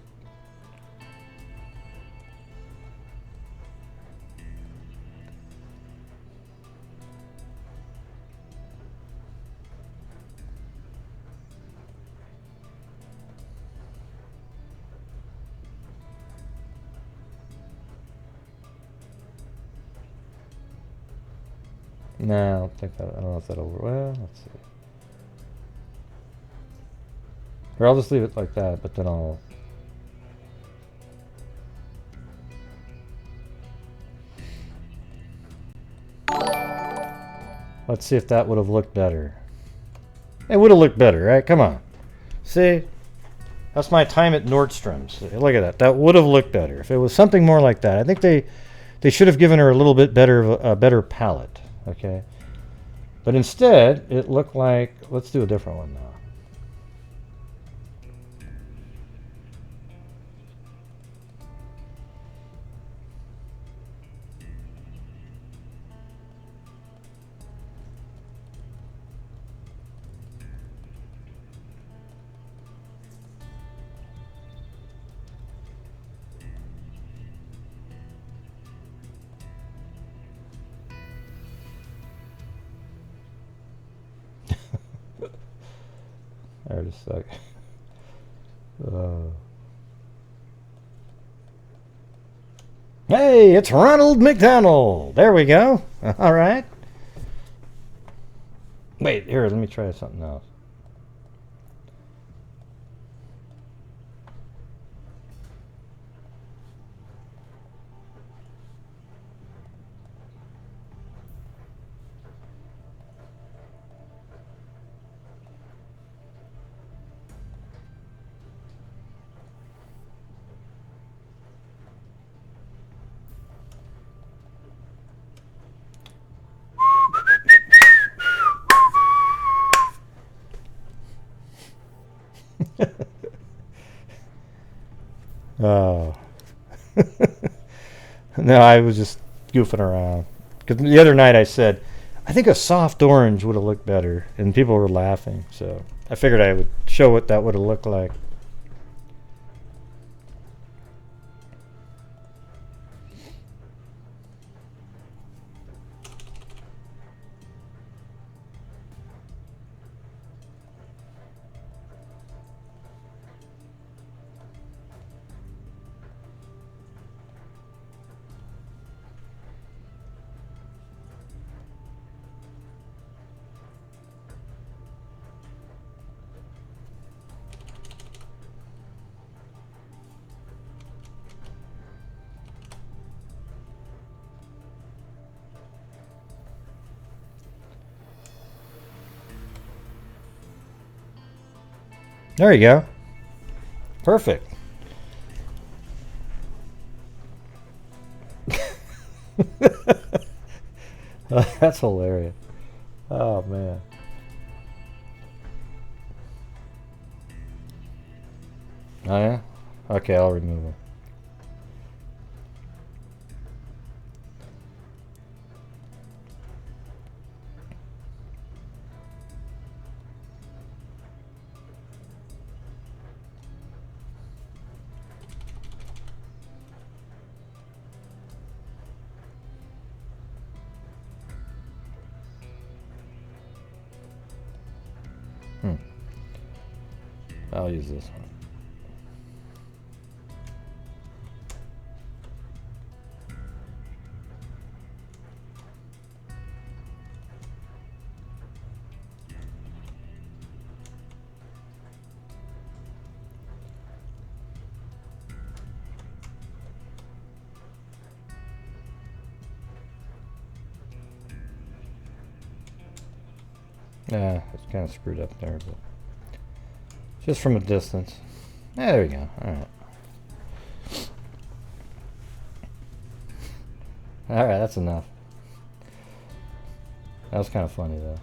No, I don't think that. I don't know if that'll. Well, let's see. Or I'll just leave it like that, but then I'll. Let's see if that would have looked better. It would have looked better, right? Come on. See? That's my time at Nordstrom's. Look at that. That would have looked better. If it was something more like that. I think they should have given her a little bit better a better palette. Okay. But instead, it looked like... Let's do a different one now. There it is. Hey, it's Ronald McDonald. There we go. All right. Wait, here, let me try something else. Oh. No, I was just goofing around. Because the other night I said, I think a soft orange would have looked better. And people were laughing. So I figured I would show what that would have looked like. There you go. Perfect. That's hilarious. Oh, man. Oh, yeah? Okay, I'll remove it. I'll use this one. Yeah, it's kind of screwed up there, but just from a distance. There we go. All right. All right, that's enough. That was kind of funny, though.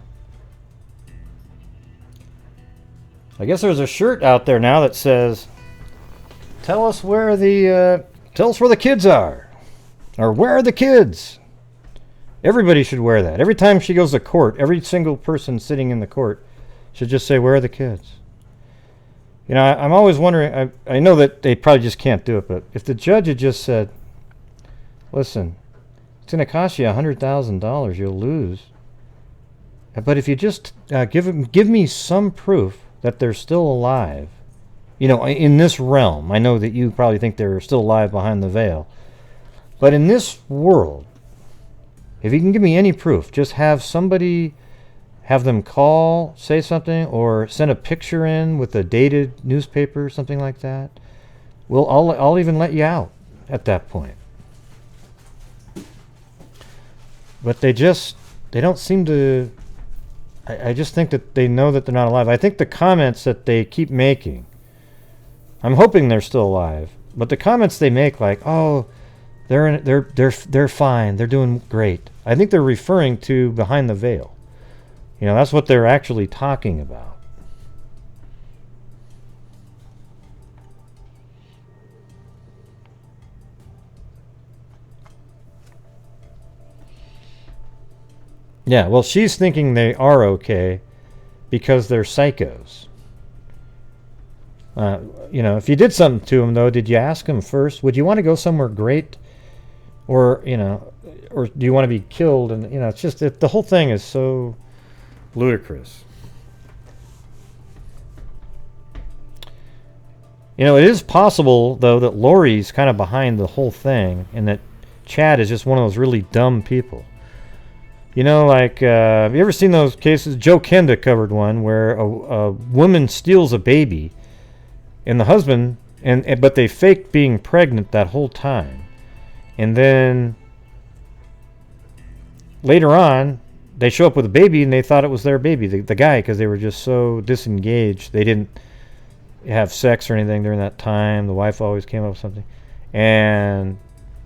I guess there's a shirt out there now that says, tell us where the kids are. Or where are the kids? Everybody should wear that. Every time she goes to court, every single person sitting in the court should just say, where are the kids? You know, I'm always wondering, I know that they probably just can't do it, but if the judge had just said, listen, it's going to cost you $100,000, you'll lose. But if you just give me some proof that they're still alive, you know, in this realm, I know that you probably think they're still alive behind the veil, but in this world, if you can give me any proof, just have somebody, have them call, say something, or send a picture in with a dated newspaper or something like that. Well, I'll even let you out at that point. But they don't seem to. I just think that they know that they're not alive. I think the comments that they keep making, I'm hoping they're still alive, but the comments they make, like, oh, they're fine, they're doing great, I think they're referring to behind the veil. You know, that's what they're actually talking about. Yeah, well, she's thinking they are okay because they're psychos. You know, if you did something to them, though, did you ask them first? Would you want to go somewhere great? Or, you know, or do you want to be killed? And, you know, it's just that the whole thing is so ludicrous. You know, it is possible, though, that Lori's kind of behind the whole thing and that Chad is just one of those really dumb people. You know, like, have you ever seen those cases? Joe Kenda covered one where a woman steals a baby and the husband, but they faked being pregnant that whole time. And then later on, they show up with a baby and they thought it was their baby, the guy, because they were just so disengaged. They didn't have sex or anything during that time. The wife always came up with something. And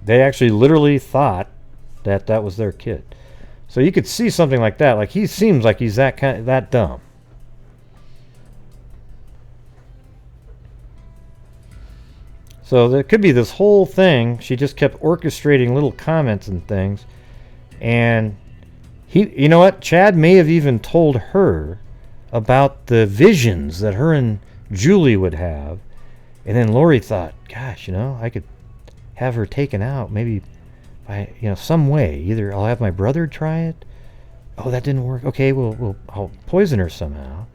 they actually literally thought that that was their kid. So you could see something like that. Like, he seems like he's that dumb. So there could be this whole thing. She just kept orchestrating little comments and things. And you know what? Chad may have even told her about the visions that her and Julie would have. And then Lori thought, gosh, you know, I could have her taken out maybe by, you know, some way. Either I'll have my brother try it. Oh, that didn't work. Okay, I'll poison her somehow.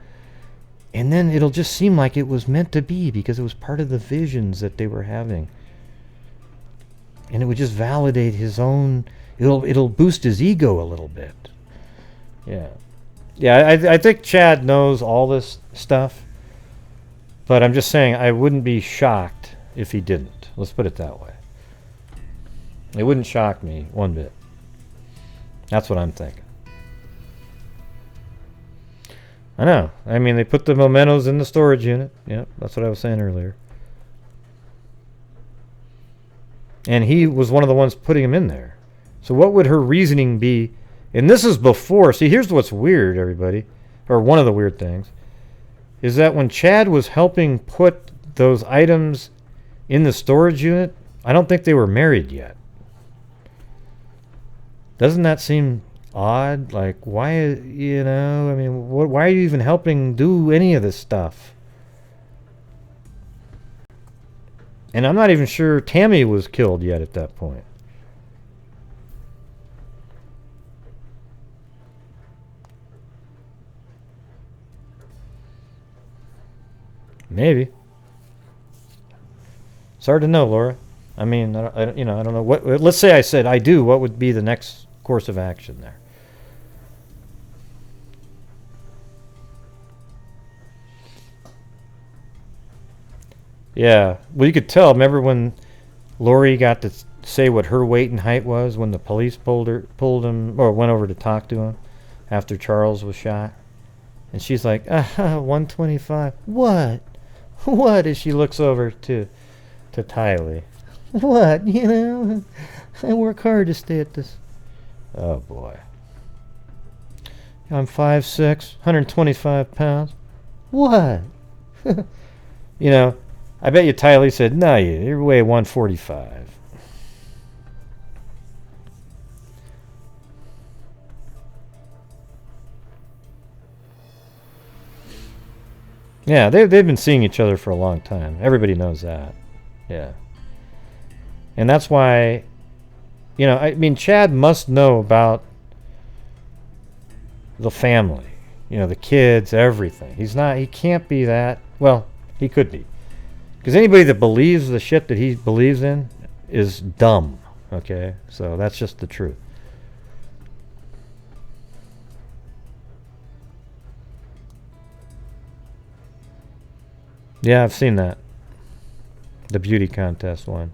And then it'll just seem like it was meant to be because it was part of the visions that they were having. And it would just validate his own, it'll boost his ego a little bit. Yeah. Yeah, I think Chad knows all this stuff. But I'm just saying, I wouldn't be shocked if he didn't. Let's put it that way. It wouldn't shock me one bit. That's what I'm thinking. I know. I mean, they put the mementos in the storage unit. Yep, that's what I was saying earlier. And he was one of the ones putting them in there. So what would her reasoning be? And this is before. See, here's what's weird, everybody. Or one of the weird things. Is that when Chad was helping put those items in the storage unit, I don't think they were married yet. Doesn't that seem odd? Like, why, you know, I mean, why are you even helping do any of this stuff? And I'm not even sure Tammy was killed yet at that point. Maybe. It's hard to know, Laura. I mean, I don't know what. Let's say I said I do. What would be the next course of action there? Yeah. Well, you could tell. Remember when Lori got to say what her weight and height was when the police pulled him, or went over to talk to him after Charles was shot? And she's like, 125. What? What? As she looks over to Tylee. What? You know, I work hard to stay at this. Oh, boy. I'm 5'6", 125 pounds. What? You know, I bet you Tylee said, no, you weigh 145. Yeah, they've been seeing each other for a long time. Everybody knows that. Yeah. And that's why, you know, I mean, Chad must know about the family. You know, the kids, everything. He can't be that. Well, he could be. Because anybody that believes the shit that he believes in is dumb. Okay? So that's just the truth. Yeah, I've seen that. The beauty contest one.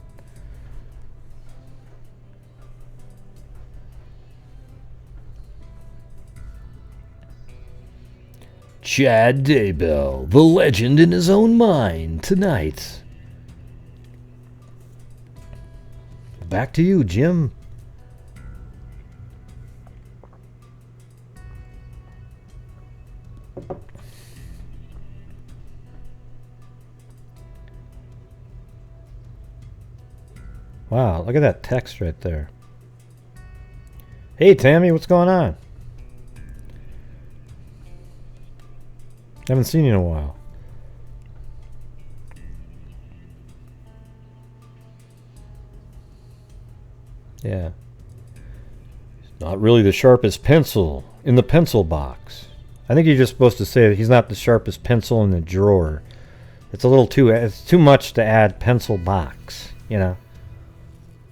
Chad Daybell, the legend in his own mind, tonight. Back to you, Jim. Wow, look at that text right there. Hey, Tammy, what's going on? Haven't seen you in a while. Yeah. He's not really the sharpest pencil in the pencil box. I think you're just supposed to say that he's not the sharpest pencil in the drawer. It's a little it's too much to add pencil box, you know?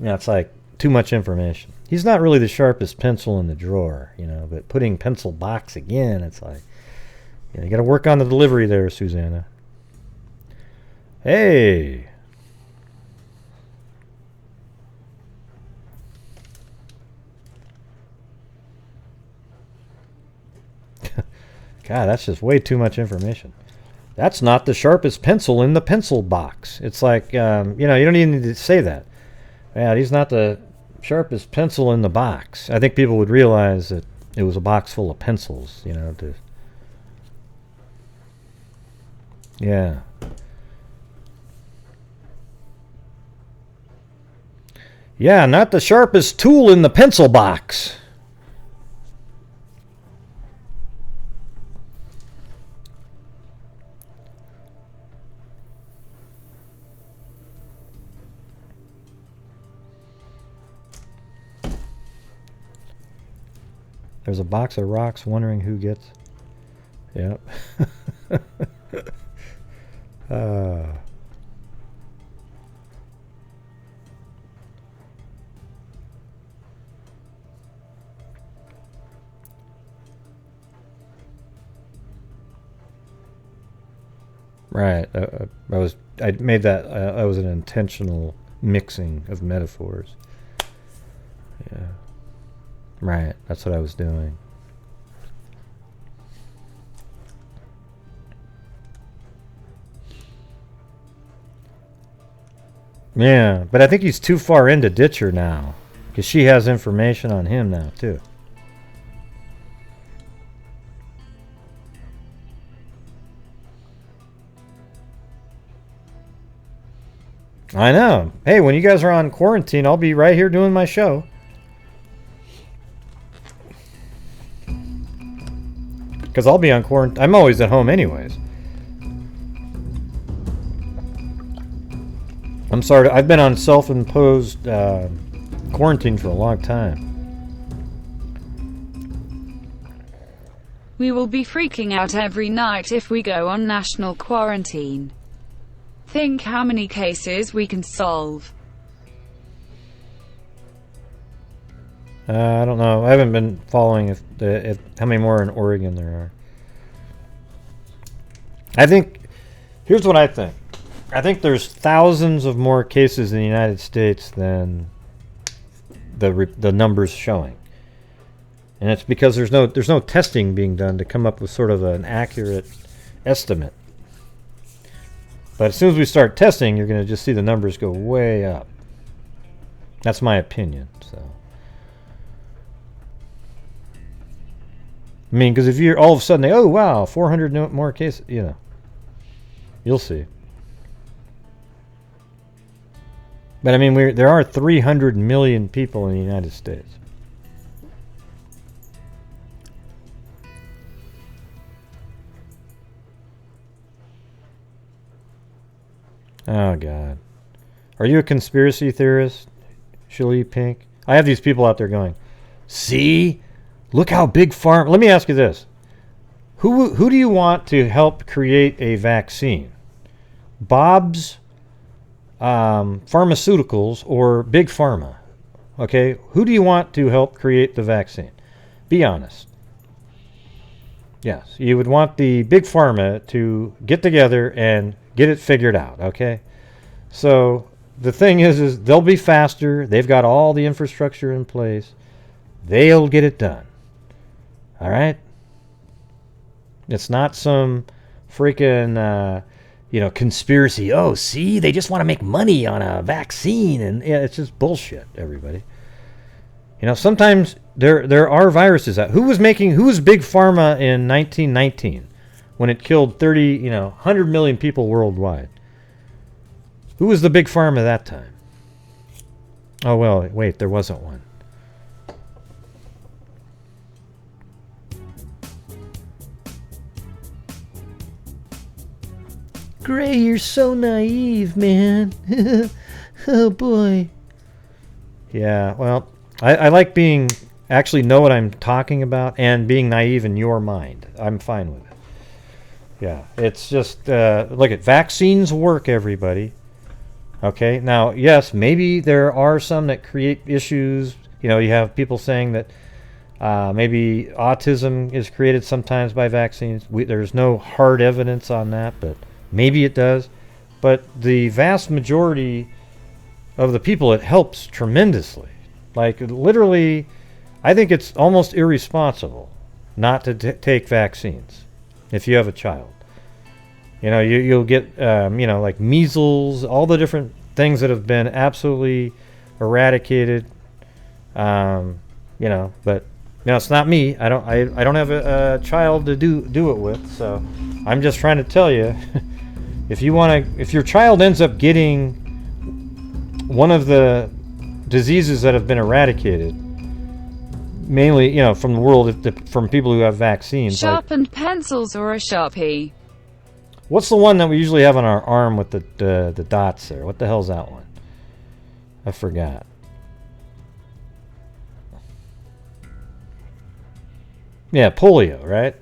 Yeah, it's like too much information. He's not really the sharpest pencil in the drawer, you know, but putting pencil box again, it's like, you know, you got to work on the delivery there, Susanna. Hey. God, that's just way too much information. That's not the sharpest pencil in the pencil box. It's like, you know, you don't even need to say that. Yeah, he's not the sharpest pencil in the box. I think people would realize that it was a box full of pencils, you know. Yeah. Yeah, not the sharpest tool in the pencil box. There's a box of rocks wondering who gets. Yep. Right. I made that. I was an intentional mixing of metaphors. Yeah. Right, that's what I was doing. Yeah, but I think he's too far into Ditcher now, because she has information on him now, too. I know. Hey, when you guys are on quarantine, I'll be right here doing my show. Because I'll be on quarantine. I'm always at home anyways. I'm sorry. I've been on self-imposed quarantine for a long time. We will be freaking out every night if we go on national quarantine. Think how many cases we can solve. I don't know. I haven't been following if how many more in Oregon there are. I think, here's what I think. I think there's thousands of more cases in the United States than the numbers showing. And it's because there's no testing being done to come up with sort of an accurate estimate. But as soon as we start testing, you're going to just see the numbers go way up. That's my opinion. So, I mean, because if you're all of a sudden, oh wow, 400 more cases, you know, you'll see. But I mean, there are 300 million people in the United States. Oh God, are you a conspiracy theorist, Shirley Pink? I have these people out there going, see, look how big pharma. Let me ask you this: who do you want to help create a vaccine? Bob's Pharmaceuticals or Big Pharma? Okay, who do you want to help create the vaccine? Be honest. Yes, you would want the Big Pharma to get together and get it figured out, okay? So the thing is they'll be faster. They've got all the infrastructure in place. They'll get it done. All right? It's not some freaking, conspiracy. Oh, see, they just want to make money on a vaccine. And yeah, it's just bullshit, everybody. You know, sometimes there are viruses out. Who was Big Pharma in 1919 when it killed 100 million people worldwide? Who was the Big Pharma that time? Oh, well, wait, there wasn't one. Gray, you're so naive, man. Oh, boy. Yeah, well, I like actually know what I'm talking about and being naive in your mind. I'm fine with it. Yeah, it's just, look at vaccines work, everybody. Okay, now, yes, maybe there are some that create issues. You know, you have people saying that maybe autism is created sometimes by vaccines. There's no hard evidence on that, but maybe it does. But the vast majority of the people, it helps tremendously. Like, literally, I think it's almost irresponsible not to take vaccines if you have a child. You know, you'll get, like measles, all the different things that have been absolutely eradicated. But it's not me. I don't have a child to do it with. So I'm just trying to tell you, if your child ends up getting one of the diseases that have been eradicated, mainly, from the world, from people who have vaccines. Sharpened pencils or a Sharpie. What's the one that we usually have on our arm with the dots there? What the hell's that one? I forgot. Yeah, polio, right?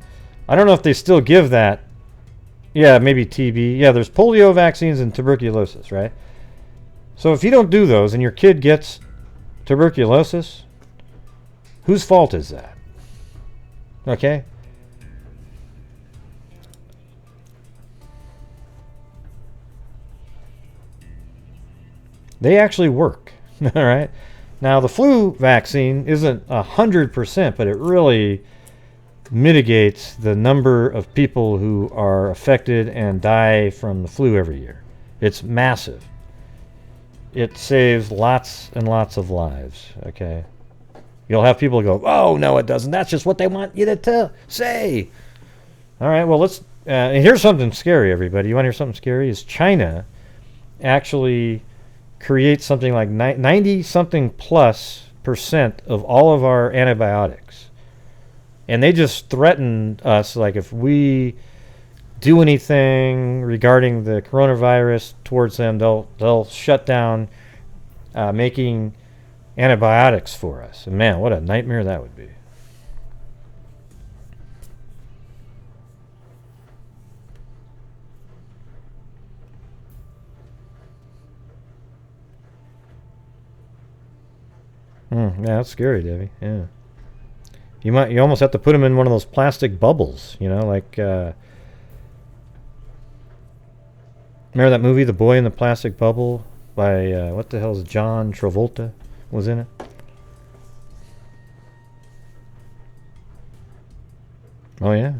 I don't know if they still give that. Yeah, maybe TB. Yeah, there's polio vaccines and tuberculosis, right? So if you don't do those and your kid gets tuberculosis, whose fault is that? Okay? They actually work. All right? Now, the flu vaccine isn't 100%, but it really mitigates the number of people who are affected and die from the flu every year. It's massive. It saves lots and lots of lives, okay? You'll have people go, oh, no, it doesn't. That's just what they want you to say. All right, well, let's... here's something scary, everybody. You want to hear something scary? Is China actually creates something like 90-something plus % of all of our antibiotics. And they just threaten us, like, if we do anything regarding the coronavirus towards them, they'll shut down making antibiotics for us. And man, what a nightmare that would be. Yeah, that's scary, Debbie. Yeah. You almost have to put them in one of those plastic bubbles, like remember that movie, The Boy in the Plastic Bubble, by what the hell is John Travolta was in it? Oh, yeah.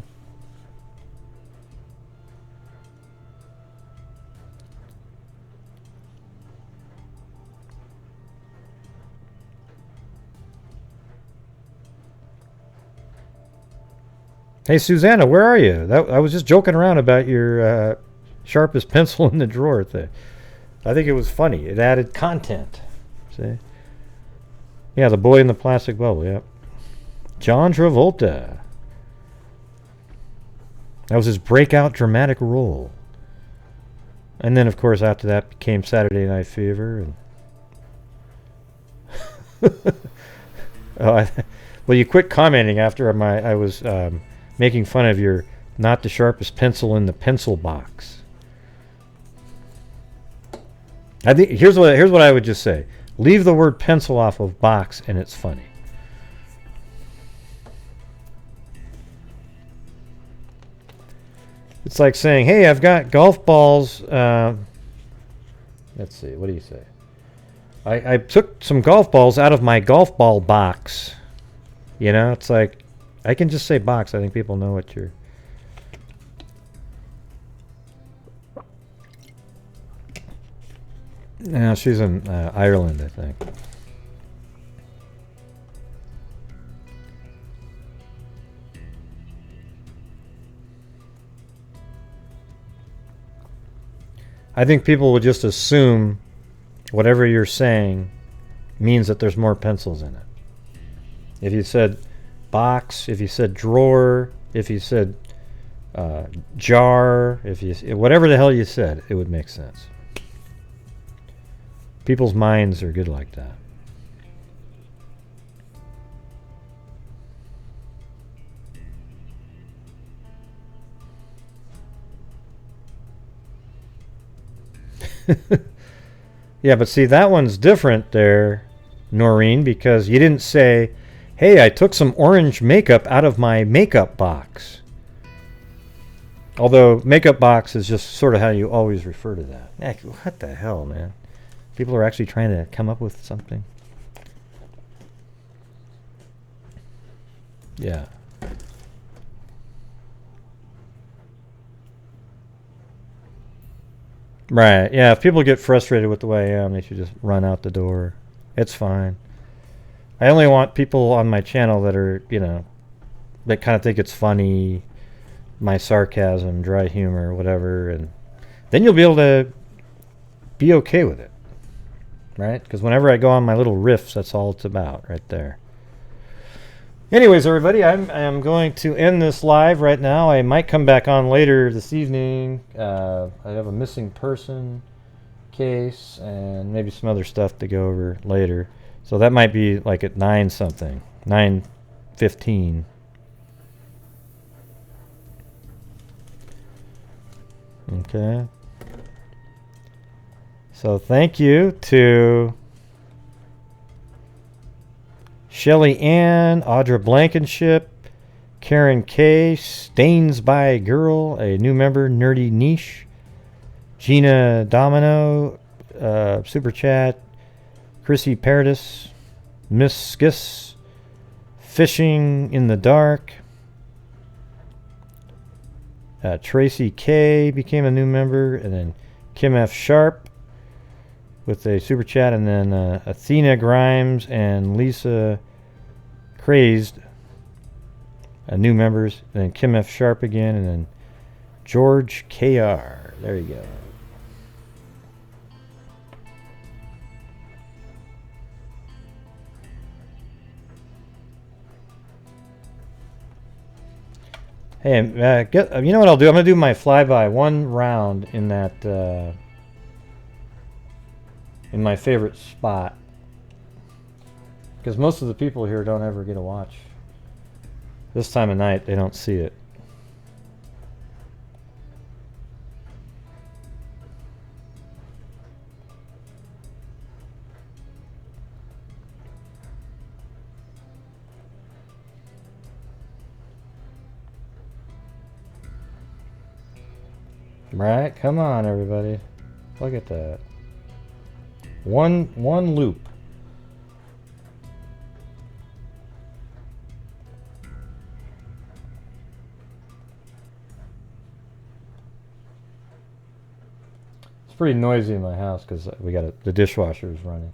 Hey, Susanna, where are you? I was just joking around about your sharpest pencil in the drawer thing. I think it was funny. It added content. See? Yeah, the boy in the plastic bubble, yep. John Travolta. That was his breakout dramatic role. And then, of course, after that became Saturday Night Fever. And well, you quit commenting after I was making fun of your not the sharpest pencil in the pencil box. I think here's what I would just say. Leave the word pencil off of box and it's funny. It's like saying, hey, I've got golf balls. Let's see, what do you say? I took some golf balls out of my golf ball box. You know, it's like, I can just say box. I think people know what you're... No, she's in Ireland, I think. I think people would just assume whatever you're saying means that there's more pencils in it. If you said box, if you said drawer, if you said jar, if you whatever the hell you said, it would make sense. People's minds are good like that. Yeah, but see, that one's different there, Noreen, because you didn't say, hey, I took some orange makeup out of my makeup box. Although makeup box is just sort of how you always refer to that. Heck, what the hell, man? People are actually trying to come up with something. Yeah. Right. Yeah, if people get frustrated with the way I am, they should just run out the door. It's fine. I only want people on my channel that are, you know, that kind of think it's funny, my sarcasm, dry humor, whatever, and then you'll be able to be okay with it. Right? Because whenever I go on my little riffs, that's all it's about right there. Anyways, everybody, I'm going to end this live right now. I might come back on later this evening. I have a missing person case and maybe some other stuff to go over later. So that might be like at 9 something, 9:15. Okay. So thank you to Shelly Ann, Audra Blankenship, Karen K, Stains by Girl, a new member, Nerdy Niche, Gina Domino, Super Chat, Chrissy Paradis, Miss Skis, Fishing in the Dark, Tracy K became a new member, and then Kim F. Sharp with a super chat, and then Athena Grimes and Lisa Crazed, new members, and then Kim F. Sharp again, and then George KR. There you go. Hey, you know what I'll do? I'm going to do my flyby one round in that... in my favorite spot, because most of the people here don't ever get to watch. This time of night, they don't see it. Right? Come on, everybody. Look at that. One loop. pretty noisy in my house because we got the dishwasher is running.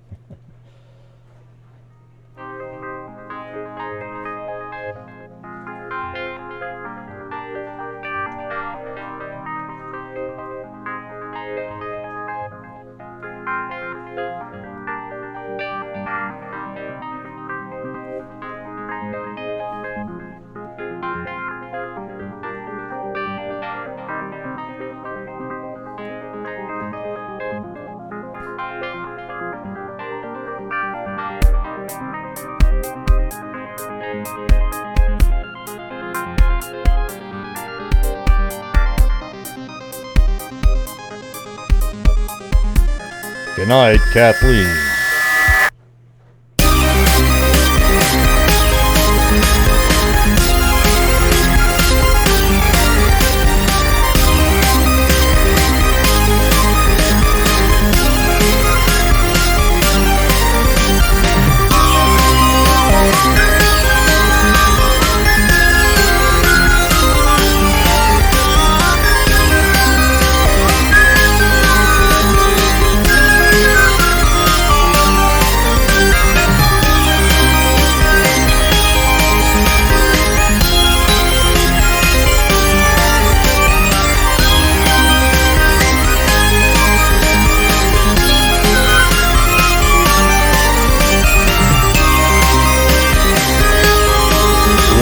Good night, Kathleen.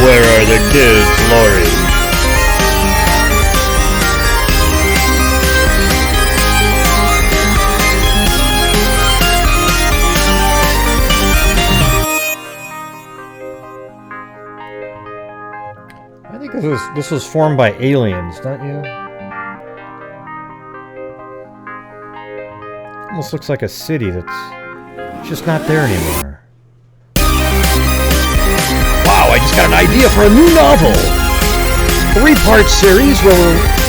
Where are the kids, Lori? I think this was formed by aliens, don't you? Almost looks like a city that's just not there anymore. Wow, I just got an idea for a new novel! 3-part series where we'll...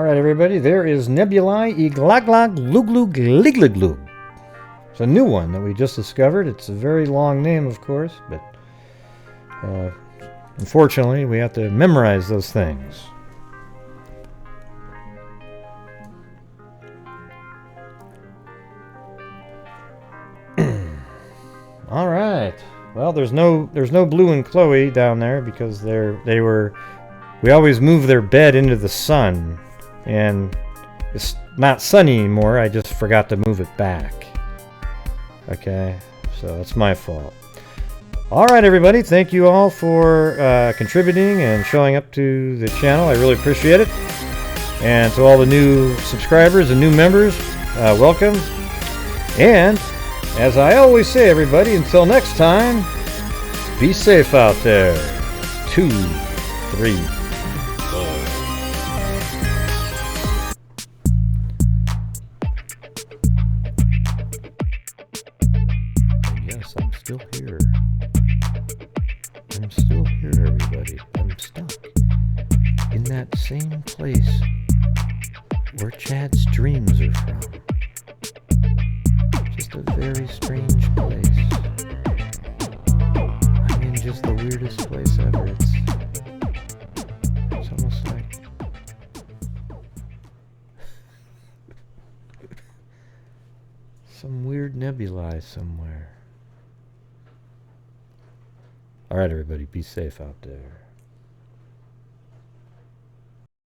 Everybody, there is Nebulae Iglaglag Luglug Liglaglug. It's a new one that we just discovered. It's a very long name, of course, but unfortunately, we have to memorize those things. All right. Well, there's no Blue and Chloe down there because we always move their bed into the sun. And it's not sunny anymore. I just forgot to move it back. Okay, so that's my fault. All right, everybody. Thank you all for contributing and showing up to the channel. I really appreciate it. And to all the new subscribers and new members, welcome. And as I always say, everybody, until next time, be safe out there. 2, 3, 4. I'm still here. I'm still here, everybody. I'm stuck in that same place where Chad's dreams are from. Just a very strange place. I'm in just the weirdest place ever. It's almost like some weird nebulae somewhere. All right, everybody, be safe out there.